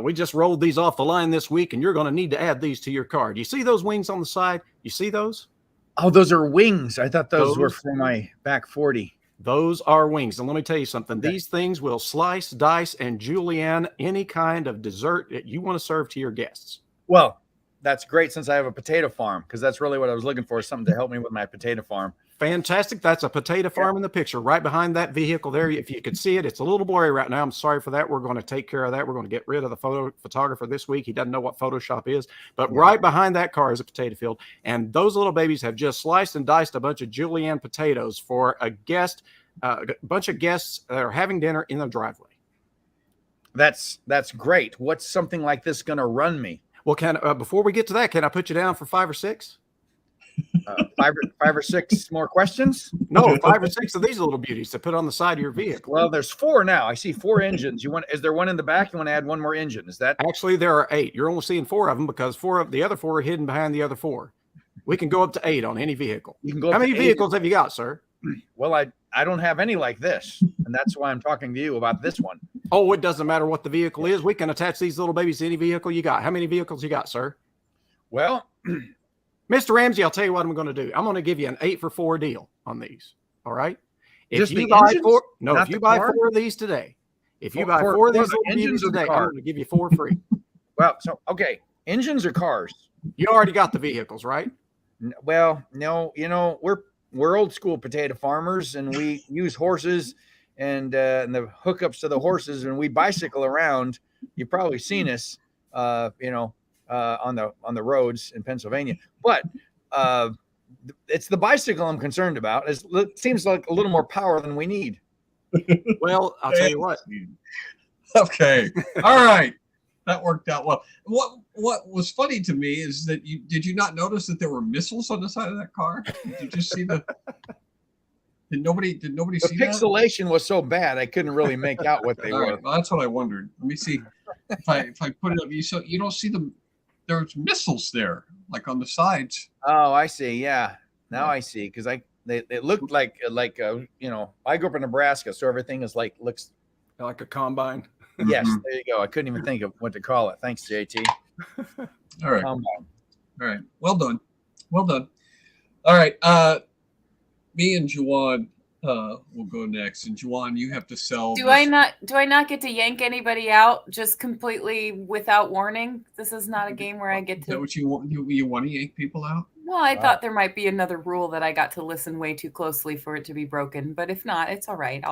We just rolled these off the line this week, and you're going to need to add these to your card. You see those wings on the side? You see those? Oh, those are wings. I thought those were Those- for my back 40. Those are wings. And let me tell you something. These things will slice, dice, and julienne any kind of dessert that you want to serve to your guests. Well, that's great since I have a potato farm, because that's really what I was looking for, something to help me with my potato farm. Fantastic. That's a potato farm in the picture right behind that vehicle there. If you could see it, it's a little blurry right now. I'm sorry for that. We're going to take care of that. We're going to get rid of the photographer this week. He doesn't know what Photoshop is, but right behind that car is a potato field. And those little babies have just sliced and diced a bunch of julienne potatoes for a guest, a bunch of guests that are having dinner in their driveway. That's great. What's something like this going to run me? Well, before we get to that, can I put you down for 5 or 6? 5 or 6 more questions? No, 5 or 6 of these little beauties to put on the side of your vehicle. Well, there's 4 now. I see 4 engines. Is there one in the back? You want to add one more engine? Is that? Actually, there are 8. You're only seeing 4 of them because 4 of the other 4 are hidden behind the other 4. We can go up to 8 on any vehicle. You can go. How up to many 8. vehicles have you got, sir? Well, I don't have any like this, and that's why I'm talking to you about this one. Oh, it doesn't matter what the vehicle is. We can attach these little babies to any vehicle you got. How many vehicles you got, sir? Well, Mr. Ramsey, I'll tell you what I'm going to do. I'm going to give you an 8 for 4 deal on these. All right. If Just you the buy engines? 4, no, Not if you the buy car? 4 of these today, if you For- buy for- 4 of for these the little beauties engines or the today, car? I'm going to give you 4 free. well, so okay, engines or cars? You already got the vehicles, right? Well, no, we're old school potato farmers, and we use horses and the hookups to the horses, and we bicycle around. You've probably seen us, on the roads in Pennsylvania. But it's the bicycle I'm concerned about. It seems like a little more power than we need. Well, I'll tell you what. Okay. All right. That worked out well. What was funny to me is that did you not notice that there were missiles on the side of that car? Did you just see the? Did nobody The see that? pixelation was so bad I couldn't really make out what they All were. right. Well, that's what I wondered. Let me see if I put it up. You don't see them. There's missiles there, like on the sides. Oh, I see. Yeah, now I see. Because it looked like I grew up in Nebraska, so everything is looks. Like a combine. Yes, there you go. I couldn't even think of what to call it. Thanks, JT. All right. Combine. All right. Well done. Well done. All right. me and Juwan will go next. And Juwan, you have to sell. Do I not get to yank anybody out just completely without warning? This is not a game where I get Is that to. what you want? You want to yank people out? Well, I thought there might be another rule that I got to listen way too closely for it to be broken. But if not, it's all right.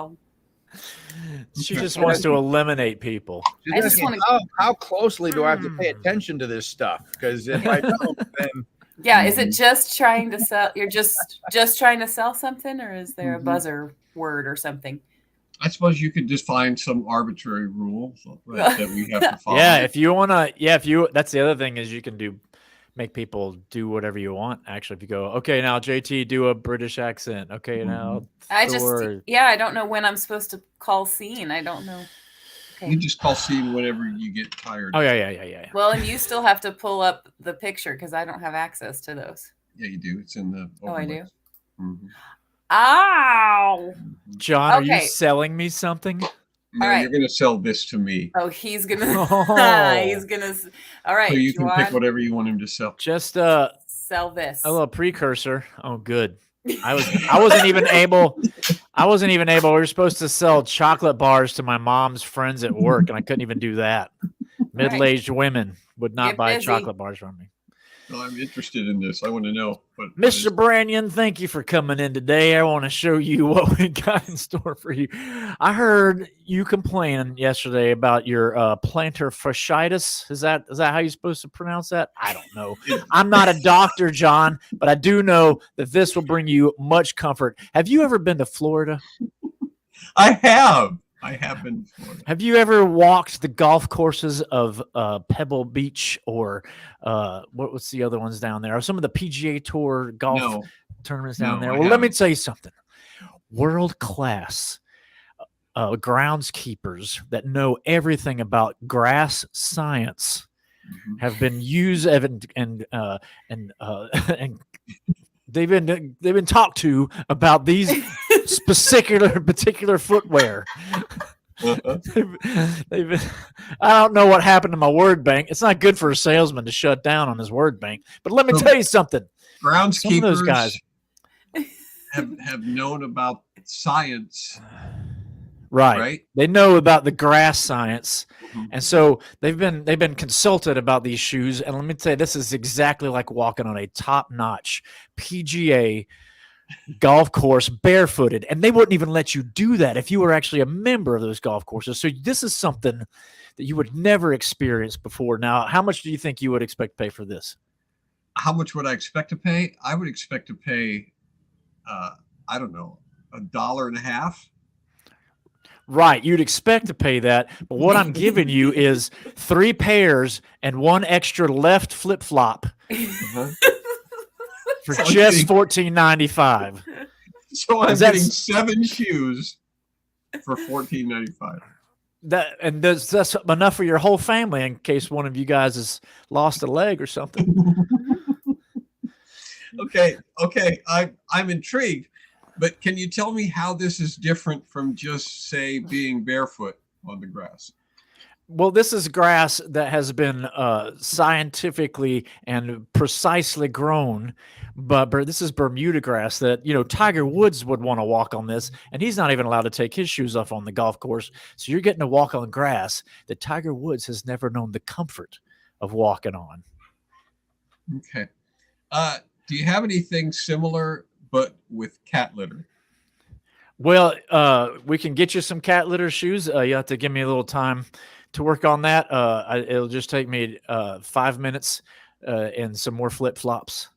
She just wants to eliminate people. I just want how closely do I have to pay attention to this stuff? Because if I don't, then Yeah, is it just trying to sell? You're just trying to sell something, or is there a buzzer word or something? I suppose you could just find some arbitrary rule that we have to follow. Yeah, if you want to, that's the other thing is you can make people do whatever you want. Actually, if you go, okay, now JT, do a British accent. Okay, now I don't know when I'm supposed to call scene. I don't know. Okay. You just call scene whenever you get tired. Oh yeah. Well, and you still have to pull up the picture because I don't have access to those. Yeah, you do. It's in the. Oh, I do. Mm-hmm. Ow! John, are you selling me something? No, all right. You're going to sell this to me. Oh, he's gonna. He's gonna. All right. So you can pick whatever you want him to sell. Just sell this. A little precursor. Oh, good. I wasn't even able. We were supposed to sell chocolate bars to my mom's friends at work, and I couldn't even do that. Middle-aged women would not buy chocolate bars from me. Well, I'm interested in this. I want to know. Mr. Branyan, thank you for coming in today. I want to show you what we got in store for you. I heard you complaining yesterday about your plantar fasciitis. Is that how you're supposed to pronounce that? I don't know. I'm not a doctor, John, but I do know that this will bring you much comfort. Have you ever been to Florida? I have. I have been to Florida. Have you ever walked the golf courses of Pebble Beach or what's the other ones down there? Or some of the PGA Tour golf tournaments down there? Well, let me tell you something. World-class groundskeepers that know everything about grass science have been used and they've been talked to about these particular footwear. I don't know what happened to my word bank. It's not good for a salesman to shut down on his word bank. But let me tell you something. Groundskeepers, those guys have known about science. Right. They know about the grass science. And so they've been consulted about these shoes. And let me tell you, this is exactly like walking on a top-notch PGA golf course barefooted. And they wouldn't even let you do that if you were actually a member of those golf courses. So this is something that you would never experience before. Now, how much do you think you would expect to pay for this? How much would I expect to pay? I would expect to pay, I don't know, $1.50. Right. You'd expect to pay that. But what I'm giving you is 3 pairs and 1 extra left flip-flop for just $14.95. So I'm getting 7 shoes for $14.95. That's enough for your whole family in case one of you guys has lost a leg or something. Okay. I'm intrigued. But can you tell me how this is different from just, say, being barefoot on the grass? Well, this is grass that has been scientifically and precisely grown, but this is Bermuda grass that, Tiger Woods would want to walk on this, and he's not even allowed to take his shoes off on the golf course. So you're getting to walk on grass that Tiger Woods has never known the comfort of walking on. Okay. Do you have anything similar but with cat litter? Well, we can get you some cat litter shoes. You have to give me a little time to work on that. It'll just take me 5 minutes and some more flip-flops,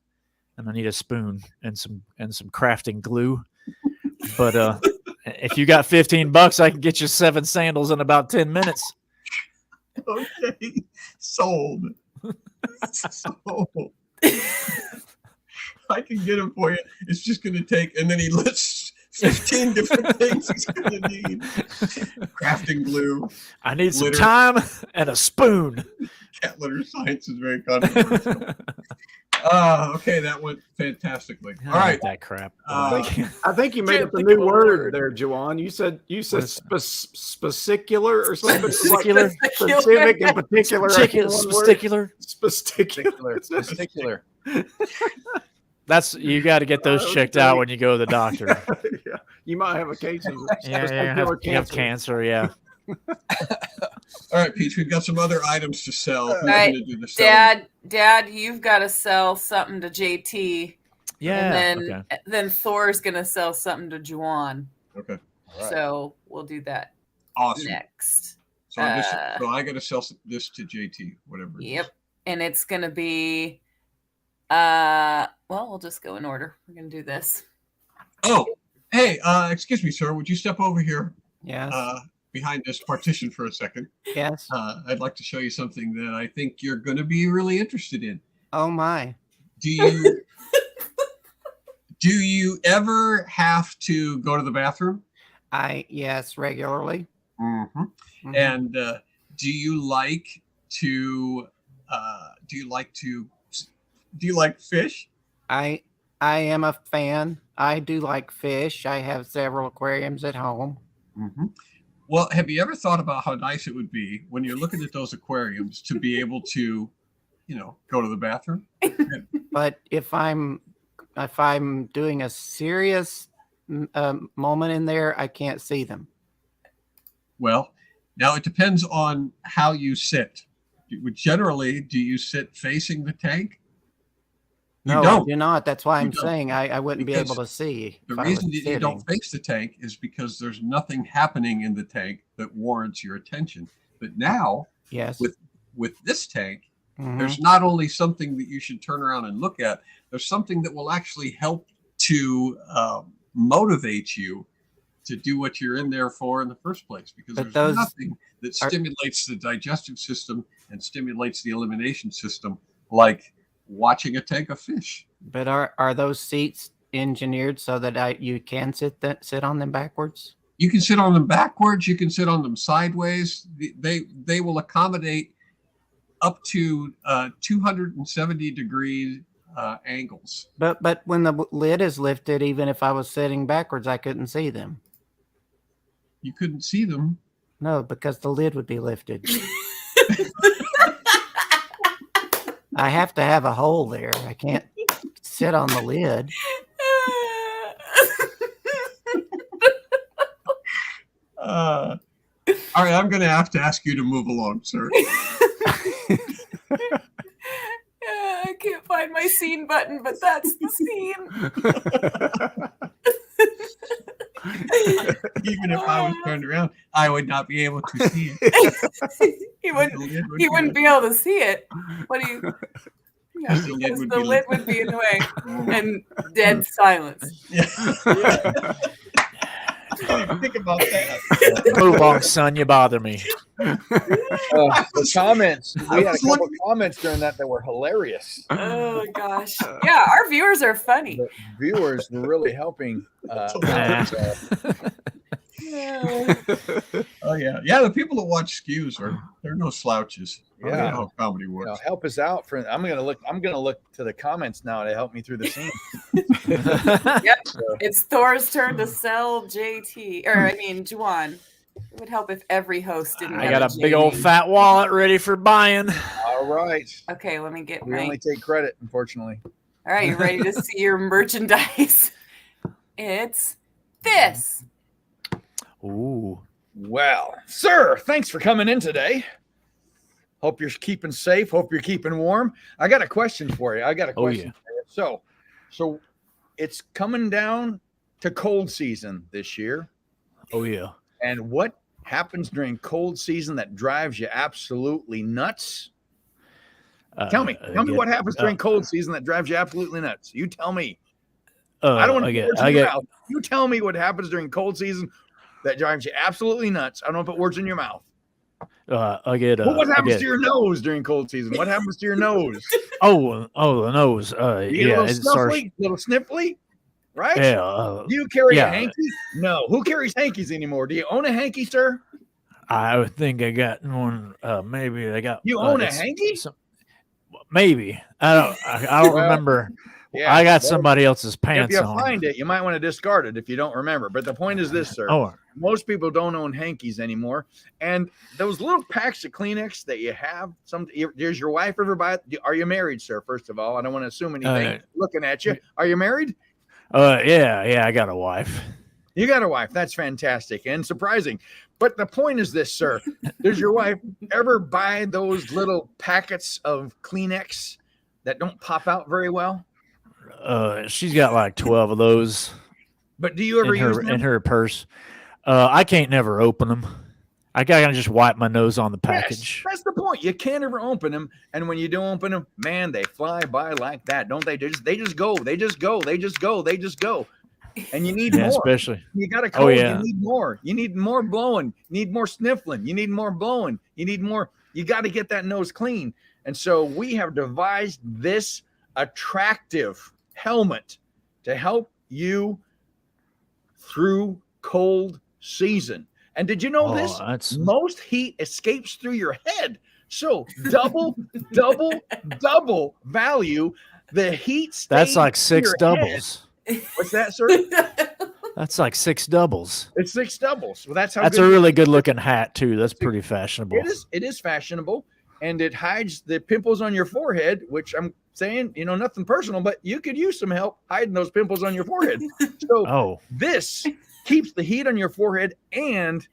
and I need a spoon and some crafting glue. But if you got $15, I can get you 7 sandals in about 10 minutes. Okay, sold. Sold. I can get them for you. It's just going to take, and then he lists 15 different things he's going to need. Crafting glue. I need some time and a spoon. Cat litter science is very controversial. Okay, that went fantastically. All right, that crap. I think you made up a new word there, Juwan. You said specicular or something. Specific and particular. Spesticular. Spesticular. That's you got to get those checked out when you go to the doctor. Yeah. You might have a case of You have cancer. Yeah. All right, Peach, we've got some other items to sell. Who's right, gonna do the selling? Dad, you've got to sell something to JT. Yeah. And then Thor's gonna sell something to Juwan. Okay. All right. So we'll do that Awesome. next. So I got to sell this to JT, whatever. Yep. And it's gonna be well, we'll just go in order. We're gonna do this. Oh, hey, excuse me, sir. Would you step over here? Yes. Behind this partition for a second. Yes. I'd like to show you something that I think you're going to be really interested in. Oh my. Do you ever have to go to the bathroom? Yes, regularly. Mm-hmm. Mm-hmm. And do you like fish? I am a fan. I do like fish. I have several aquariums at home. Mm-hmm. Well, have you ever thought about how nice it would be when you're looking at those aquariums to be able to, go to the bathroom? But if I'm doing a serious moment in there, I can't see them. Well, now it depends on how you sit. Generally, do you sit facing the tank? No, I do not. That's why I'm saying I wouldn't be able to see. The reason that you don't face the tank is because there's nothing happening in the tank that warrants your attention. But now, yes, with this tank, there's not only something that you should turn around and look at, there's something that will actually help to motivate you to do what you're in there for in the first place, because there's nothing that stimulates the digestive system and stimulates the elimination system like watching a tank of fish. But are those seats engineered so that you can sit on them backwards? You can sit on them backwards. You can sit on them sideways. They will accommodate up to 270 degree angles. But when the lid is lifted, even if I was sitting backwards, I couldn't see them. You couldn't see them? No, because the lid would be lifted. I have to have a hole there. I can't sit on the lid. All right, I'm going to have to ask you to move along, sir. I can't find my scene button, but that's the scene. Even if I was turned around, I would not be able to see it. He wouldn't be able to see it. What do you? Yeah, because the lid would be in the way, and dead silence. Yeah. Think about that. Move along, son. You bother me. The comments. We had a couple of comments during that were hilarious. Oh gosh, yeah, our viewers are funny. The viewers were really helping. Oh yeah. The people that watch SCQS they're no slouches. Yeah, I don't know how comedy works. Help us out, friend. I'm gonna look to the comments now to help me through the scene. Yep, it's Thor's turn to sell Juwan. It would help if every host didn't. I got a big old fat wallet ready for buying. All right. Okay, let me get. We only take credit, unfortunately. All right, you ready to see your merchandise? It's this. Ooh. Well, sir, thanks for coming in today. Hope you're keeping safe. Hope you're keeping warm. I got a question for you. For you. So it's coming down to cold season this year. Oh, yeah. And what happens during cold season that drives you absolutely nuts? Tell me what happens during cold season that drives you absolutely nuts. You tell me. I don't want to put words in your mouth. You tell me what happens during cold season that drives you absolutely nuts. I don't want to put words in your mouth. What happens to your nose during cold season? What happens to your nose? The nose. Little sniffly, right? Yeah. Do you carry a hanky? No. Who carries hankies anymore? Do you own a hanky, sir? I think I got one. Maybe I got. You own a hanky? Maybe I don't remember. Yeah, I got well, somebody else's if pants you on. find it, you might want to discard it if you don't remember. But the point is this, sir. Oh, Most people don't own hankies anymore. And those little packs of Kleenex that you have, does your wife ever buy it? Are you married, sir? First of all, I don't want to assume anything. Looking at you. Are you married? yeah, I got a wife. You got a wife. That's fantastic and surprising. But the point is this, sir. Does your wife ever buy those little packets of Kleenex that don't pop out very well? She's got like 12 of those. But do you ever use them? In her purse? I can't never open them. I gotta just wipe my nose on the package. Yes, that's the point. You can't ever open them, and when you do open them, man, they fly by like that, don't they? They just go. And you need more. Especially you got a cold. You need more. You need more blowing. You need more sniffling. You need more blowing. You need more. You got to get that nose clean. And so we have devised this attractive helmet to help you through cold season. And did you know this? Most heat escapes through your head. So double value. The heat stays. That's like 6 doubles. Head. What's that, sir? That's like 6 doubles. It's 6 doubles. Well, that's a really good looking hat too. That's pretty fashionable. It is fashionable, and it hides the pimples on your forehead, which I'm saying, nothing personal, but you could use some help hiding those pimples on your forehead. So this keeps the heat on your forehead, and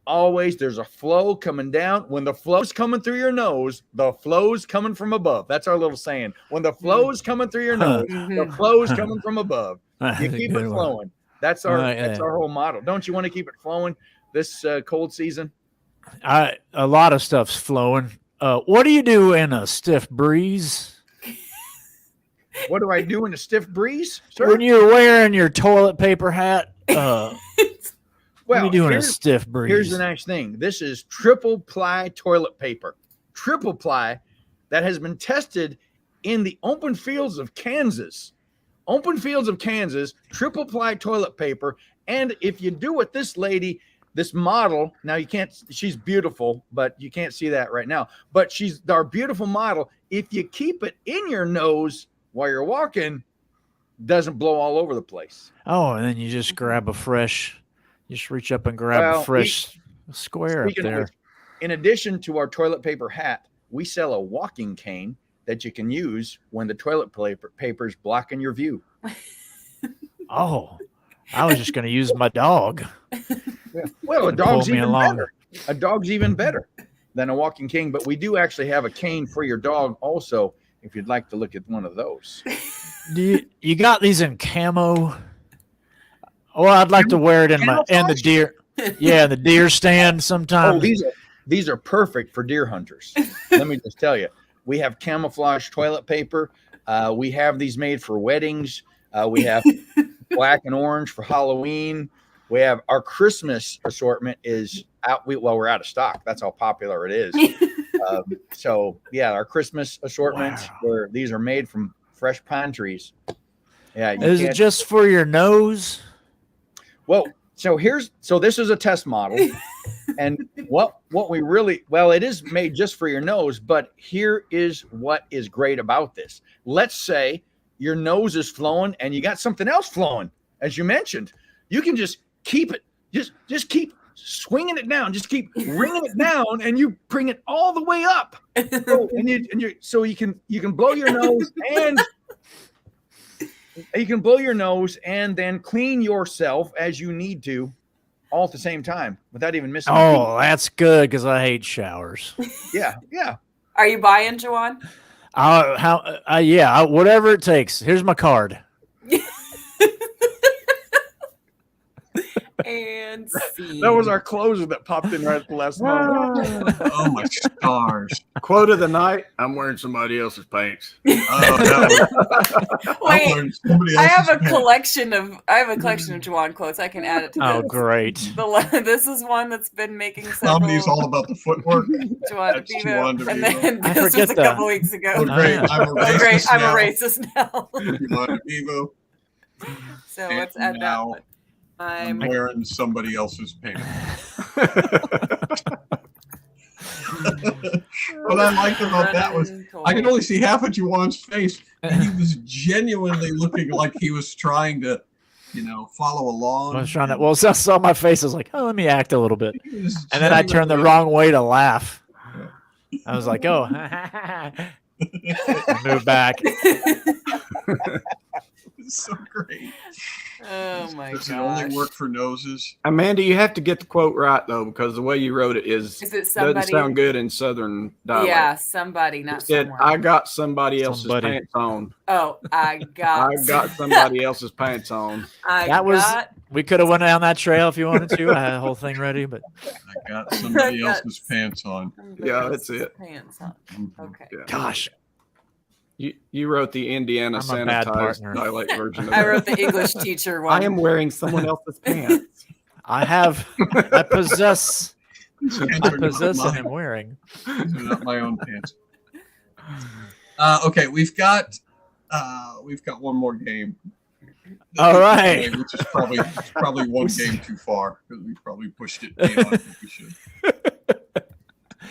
always there's a flow coming down. When the flow's coming through your nose, the flow's coming from above. That's our little saying. When the flow's coming through your nose, the flow's coming from above. You keep it flowing. That's our whole motto. Don't you want to keep it flowing this cold season? A lot of stuff's flowing. What do you do in a stiff breeze? What do I do in a stiff breeze, sir? When you're wearing your toilet paper hat, what are you doing in a stiff breeze? Here's the nice thing. This is triple ply toilet paper. Triple ply that has been tested in the open fields of Kansas. Open fields of Kansas, triple ply toilet paper. And if you do what this lady, this model, now she's beautiful, but you can't see that right now. But she's our beautiful model. If you keep it in your nose while you're walking, doesn't blow all over the place. Oh, and then you just just reach up and grab a fresh square up there. Which, in addition to our toilet paper hat, we sell a walking cane that you can use when the toilet paper is blocking your view. Oh, I was just going to use my dog. Yeah. Well, a dog's even better. A dog's even better than a walking cane, but we do actually have a cane for your dog also, if you'd like to look at one of those. You got these in camo? Oh, I'd like to wear it in the deer. Yeah, the deer stand sometimes. Oh, these are perfect for deer hunters. Let me just tell you. We have camouflage toilet paper. We have these made for weddings. We have black and orange for Halloween. We have our Christmas assortment is out. We're out of stock. That's how popular it is. So yeah, our Christmas assortment where these are made from fresh pine trees. Yeah. Is it just for your nose? Well, so this is a test model. And what we really, it is made just for your nose, but here is what is great about this. Let's say your nose is flowing and you got something else flowing, as you mentioned. You can just keep it, just keep swinging it down, just keep ringing it down, and you bring it all the way up. So you can blow your nose and you can blow your nose and then clean yourself as you need to, all at the same time without even missing. Oh, that's good because I hate showers. Yeah. Are you buying, Juwan? Whatever it takes. Here's my card. And see. That was our closer that popped in right at the last moment. Oh my stars! Quote of the night: I'm wearing somebody else's pants. Wait, I have a collection of Juwan quotes. I can add it to this. Oh, great! This is one that's been making several. Comedy's all about the footwork. Juwan DeVivo. And then I this was a couple weeks ago. Oh, great! I'm a racist now. Juwan DeVivo. So let's add that one. I'm wearing somebody else's pants. What I liked about that was I could only see half of Juwan's face, and he was genuinely looking like he was trying to, follow along. I was trying to. Well, so I saw my face. I was like, "Oh, let me act a little bit," He was and then I turned the genuinely- wrong way to laugh. I was like, "Oh," I moved back. It's so great. Oh my Does it gosh. only work for noses? Amanda, you have to get the quote right though, because the way you wrote it Is it doesn't somebody? sound good in Southern dialect. Yeah, somebody, It not said, someone. "I got somebody else's Somebody. pants on. Oh, I got. I got somebody else's pants on." That was. We could have went down that trail if you wanted to. I had the whole thing ready, but I got somebody else's pants on. Yeah, that's it. Pants on. Mhm. Okay. Yeah. gosh, You wrote the Indiana I'm a bad sanitized partner. dialect version of I that. wrote the English teacher one. I am wearing someone else's pants. I possess. These pants I are not possess and mine. am wearing. These are not my own pants. Okay, we've got one more game. All right. Which is probably one game too far because we probably pushed it beyond what we should. But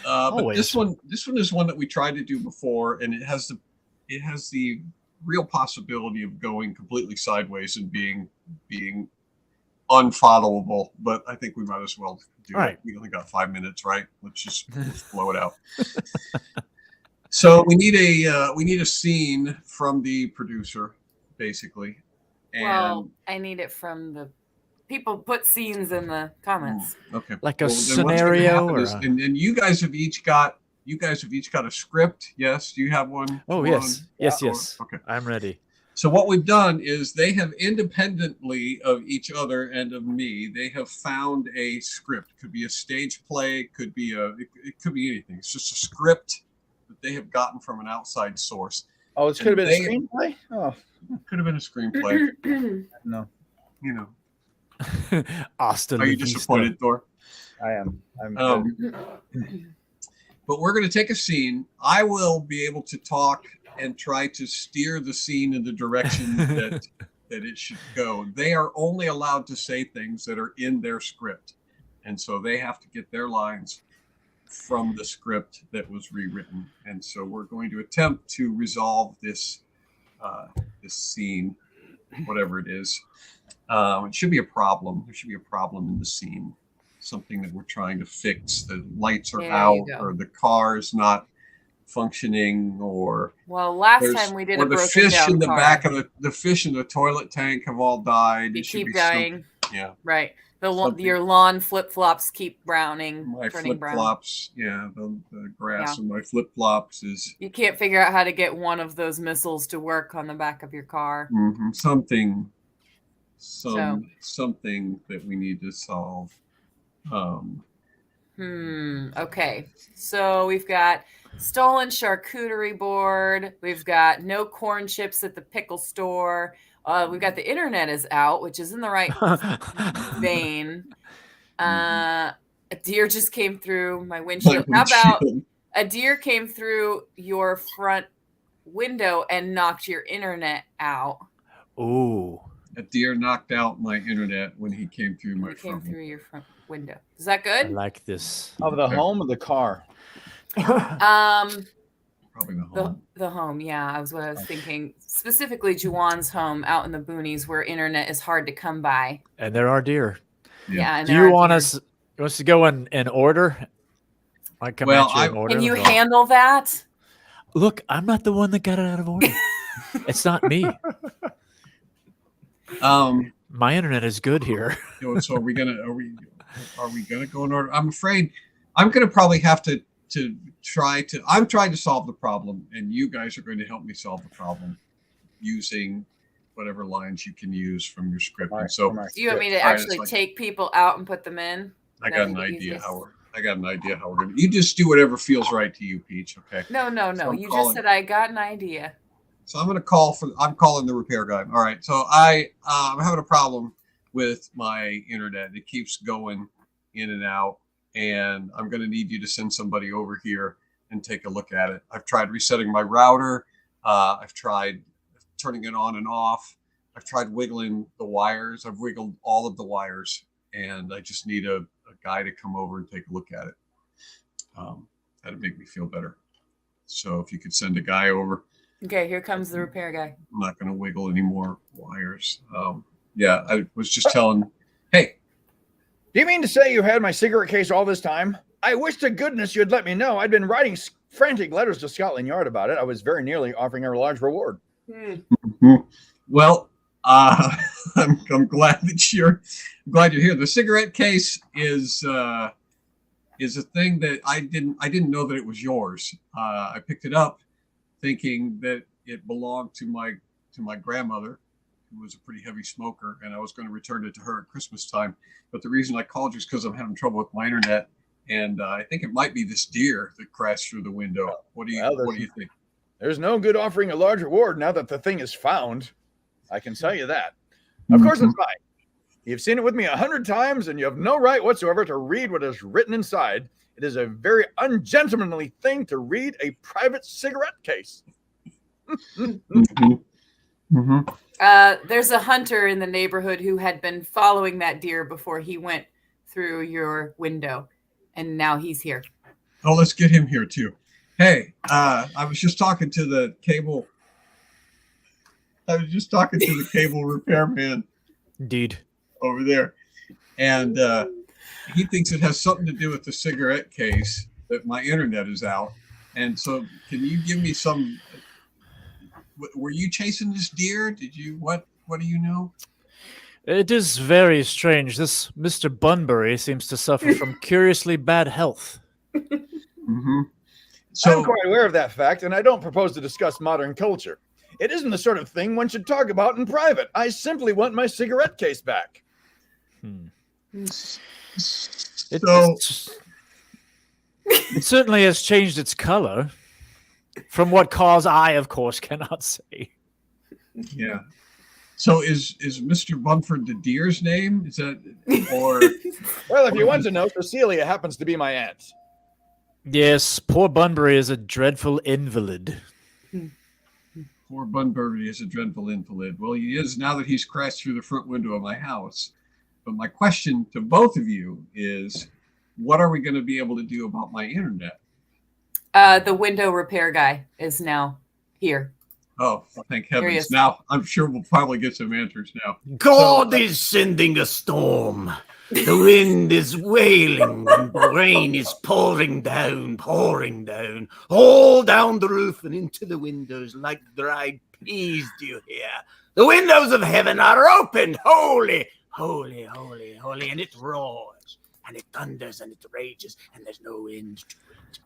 Always. this one is one that we tried to do before, and it has the real possibility of going completely sideways and being unfollowable. But I think we might as well do All right. it. We only got 5 minutes, right? Let's blow it out. So we need a scene from the producer, basically. And Well, I need it from the people. Put scenes in the comments. okay, Like a then what's gonna scenario happen or is- a- and you guys have each got a script. Yes, do you have one? Oh Juwan? yes, yes, Or- yes. Okay. I'm ready. So what we've done is they have independently of each other and of me, they have found a script. Could be a stage play, it could be anything. It's just a script that they have gotten from an outside source. Oh, this could have been a They- screenplay. Oh Could have been a screenplay. no, Austin. Are you disappointed, Thor? I am. I'm. But we're going to take a scene. I will be able to talk and try to steer the scene in the direction that it should go. They are only allowed to say things that are in their script. And so they have to get their lines from the script that was rewritten. And so we're going to attempt to resolve this scene, whatever it is. It should be a problem. There should be a problem in the scene. Something that we're trying to fix. The lights are There out, you go. or the car's not functioning, or Well, last there's- time we did or a the broken fish down in the car. back of the fish in the toilet tank have all died. They It should keep be dying. yeah, Right. Something- Your lawn flip flops keep browning, my turning flip brown. flops. Yeah, the grass in my flip flops is You can't figure out how to get one of those missiles to work on the back of your car. something So- that we need to solve. Okay. So we've got stolen charcuterie board. We've got no corn chips at the pickle store. We've got the internet is out, which is in the right vein. A deer just came through my windshield. How about a deer came through your front window and knocked your internet out? Ooh. A deer knocked out my internet when he came through my It came front through your front window. Is that I good? like this. Of the home or the car? Probably the home. The home, yeah. I was thinking. Specifically Juwan's home out in the boonies where internet is hard to come by. And there are deer. Yeah. And Do there you are want deer. us to go in order? I come Well, at you in order. Can you Go. handle that? Look, I'm not the one that got it out of order. It's not me. My internet is good here. So are we gonna go in order? I'm afraid I'm gonna probably have to I'm trying to solve the problem, and you guys are going to help me solve the problem using whatever lines you can use from your script. And so Do you want me to Right, it's actually like- take people out and put them in? I That'd got an be the idea easiest. how we're gonna. You just do whatever feels right to you, Peach. Okay. No. So I'm You calling- just said I got an idea. So I'm calling the repair guy. All right. So I'm having a problem with my internet. It keeps going in and out, and I'm going to need you to send somebody over here and take a look at it. I've tried resetting my router. I've tried turning it on and off. I've tried wiggling the wires. I've wiggled all of the wires, and I just need a guy to come over and take a look at it. That'd make me feel better. So if you could send a guy over. Okay, here comes the repair guy. I'm not going to wiggle any more wires. Yeah, I was just telling, hey. Do you mean to say you had my cigarette case all this time? I wish to goodness you'd let me know. I'd been writing frantic letters to Scotland Yard about it. I was very nearly offering her a large reward. Well, I'm glad that you're here. The cigarette case is a thing that I didn't know that it was yours. I picked it up thinking that it belonged to my grandmother, who was a pretty heavy smoker, and I was going to return it to her at Christmas time. But the reason I called you is because I'm having trouble with my internet, and I think it might be this deer that crashed through the window. What do you think? There's no good offering a large reward now that the thing is found. I can tell you that. Of course it's mine. You've seen it with me 100 times, and you have no right whatsoever to read what is written inside. It is a very ungentlemanly thing to read a private cigarette case. There's a hunter in the neighborhood who had been following that deer before he went through your window, and now he's here. Oh, let's get him here too. Hey, I was just talking to the cable. I was just talking to the cable repairman. Indeed. Over there, and he thinks it has something to do with the cigarette case that my internet is out. And so, can you give me some? Were you chasing this deer? Did you? What do you know? It is very strange. This Mr. Bunbury seems to suffer from curiously bad health. So, I'm quite aware of that fact, and I don't propose to discuss modern culture. It isn't the sort of thing one should talk about in private. I simply want my cigarette case back. It certainly has changed its color. From what cause I, of course, cannot say. Yeah. So is Mr. Bunford the deer's name? Is that or? Well, if you want to know, Cecilia happens to be my aunt. Yes, poor Bunbury is a dreadful invalid. Poor Bunbury is a dreadful invalid. Well, he is now that he's crashed through the front window of my house. But my question to both of you is, what are we going to be able to do about my internet? The window repair guy is now here. Oh, thank heavens. Now, I'm sure we'll probably get some answers now. God is sending a storm. The wind is wailing and the rain is pouring down, all down the roof and into the windows like dried peas, do you hear? The windows of heaven are opened. Holy, holy, holy, holy. And it roars and it thunders and it rages and there's no end to it.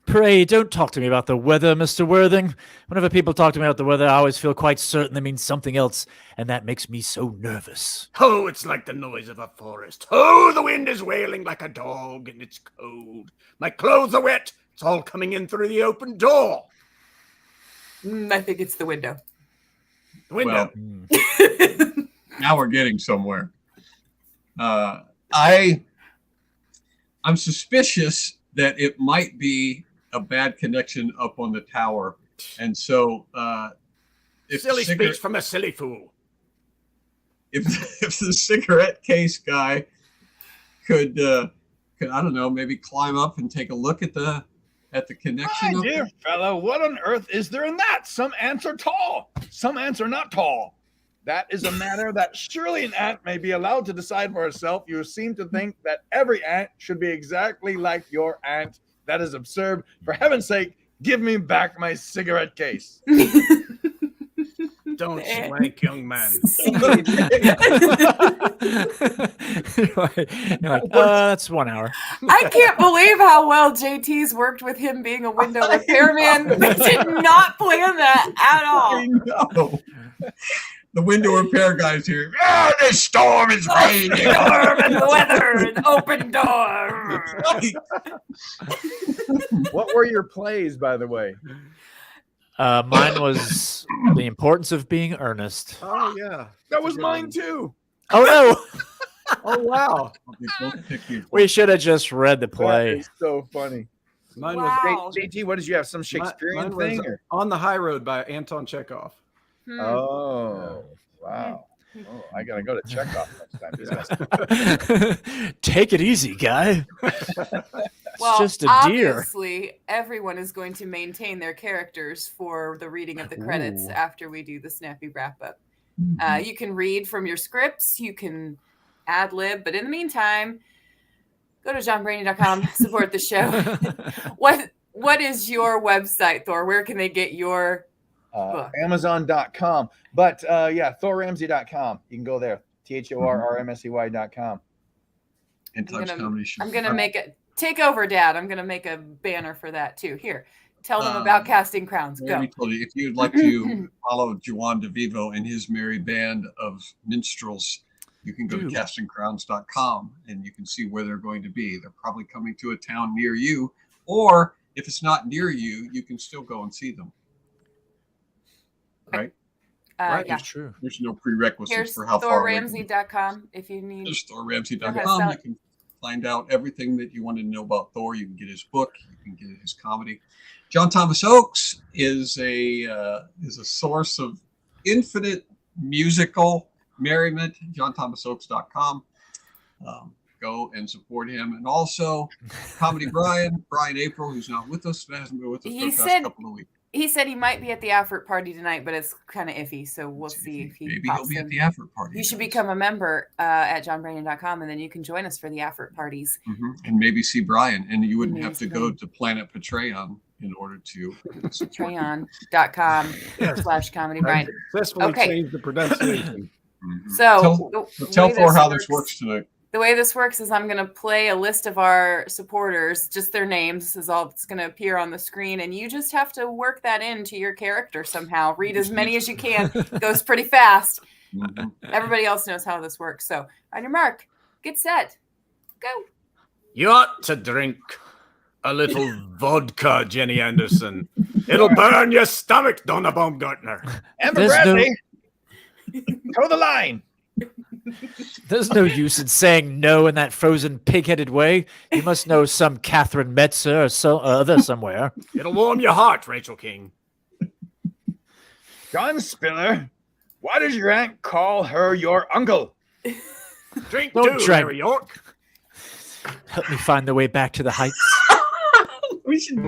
Pray, don't talk to me about the weather, Mr. Worthing. Whenever people talk to me about the weather, I always feel quite certain they mean something else, and that makes me so nervous. Oh, it's like the noise of a forest. Oh, the wind is wailing like a dog, and it's cold. My clothes are wet. It's all coming in through the open door. I think it's the window. The window. Well, now we're getting somewhere. I'm suspicious that it might be a bad connection up on the tower, and so if silly speech from a silly fool. If the cigarette case guy could I don't know, maybe climb up and take a look at the connection. My dear fellow, what on earth is there in that? Some ants are tall, some ants are not tall. That is a matter that surely an ant may be allowed to decide for herself. You seem to think that every ant should be exactly like your aunt. That is absurd. For heaven's sake, give me back my cigarette case. Don't swank, young man. You're like, that's 1 hour. I can't believe how well JT's worked with him being a window repairman. They did not plan that at all. I know. The window repair guy's here. Ah, this storm is raining. Storm and weather and open door. What were your plays, by the way? Mine was The Importance of Being Earnest. Oh, yeah. That was mine, too. Oh, no. Oh, wow. We should have just read the play. That is so funny. Mine Wow. JT, what did you have? Some Shakespearean mine thing? was Or? On the High Road by Anton Chekhov. Oh, wow. Oh, I got to go to Chekhov next time. Take it easy, guy. Well, just a deer. obviously, everyone is going to maintain their characters for the reading of the credits Ooh. after we do the Snappy Wrap Up. Mm-hmm. You can read from your scripts, you can ad lib, but in the meantime, go to johnbrainy.com, support the show. What is your website, Thor? Where can they get your book? Amazon.com. But yeah, ThorRamsey.com. You can go there. THORRMSEY.com. And Touch Comedy Show. I'm gonna make it take over, Dad. I'm gonna make a banner for that too. Here, tell them about Casting Crowns. Go. Told you, if you'd like to follow Juan DeVivo and his merry band of minstrels, you can go to castingcrowns.com and you can see where they're going to be. They're probably coming to a town near you, or if it's not near you, you can still go and see them. Right? Right, Yeah. it's true. There's no prerequisites Here's for how far away. ThorRamsey.com if you need. There's Go ahead, ThorRamsey.com. sell You can find out everything that you want to know about Thor. You can get his book. You can get his comedy. John Thomas Oakes is a source of infinite musical merriment. JohnThomasOakes.com. Go and support him. And also Comedy Brian April, who's not with us, hasn't been with us for the past couple of weeks. He said he might be at the Afro party tonight, but it's kind of iffy. So we'll see if he Maybe pops he'll be in. at the Afro party. You should become a member at johnbrainy.com, and then you can join us for the Afro parties. And maybe see Brian. And you wouldn't have to go to Planet Patreon in order to Patreon.com/Comedy Brian. Successfully changed the pronunciation. So tell Thor how this works tonight. The way this works is I'm going to play a list of our supporters, just their names. This is all that's going to appear on the screen. And you just have to work that into your character somehow. Read as many as you can. It goes pretty fast. Everybody else knows how this works. So on your mark, get set, go. You ought to drink a little vodka, Jenny Anderson. It'll burn your stomach, Donna Baumgartner. Amber Bradley, toe the line. There's no use in saying no in that frozen pig-headed way. You must know some Catherine Metzer or so other somewhere. It'll warm your heart, Rachel King. John Spiller, why does your aunt call her your uncle? Drink Don't too, drink. Larry York. Help me find the way back to the heights. We should.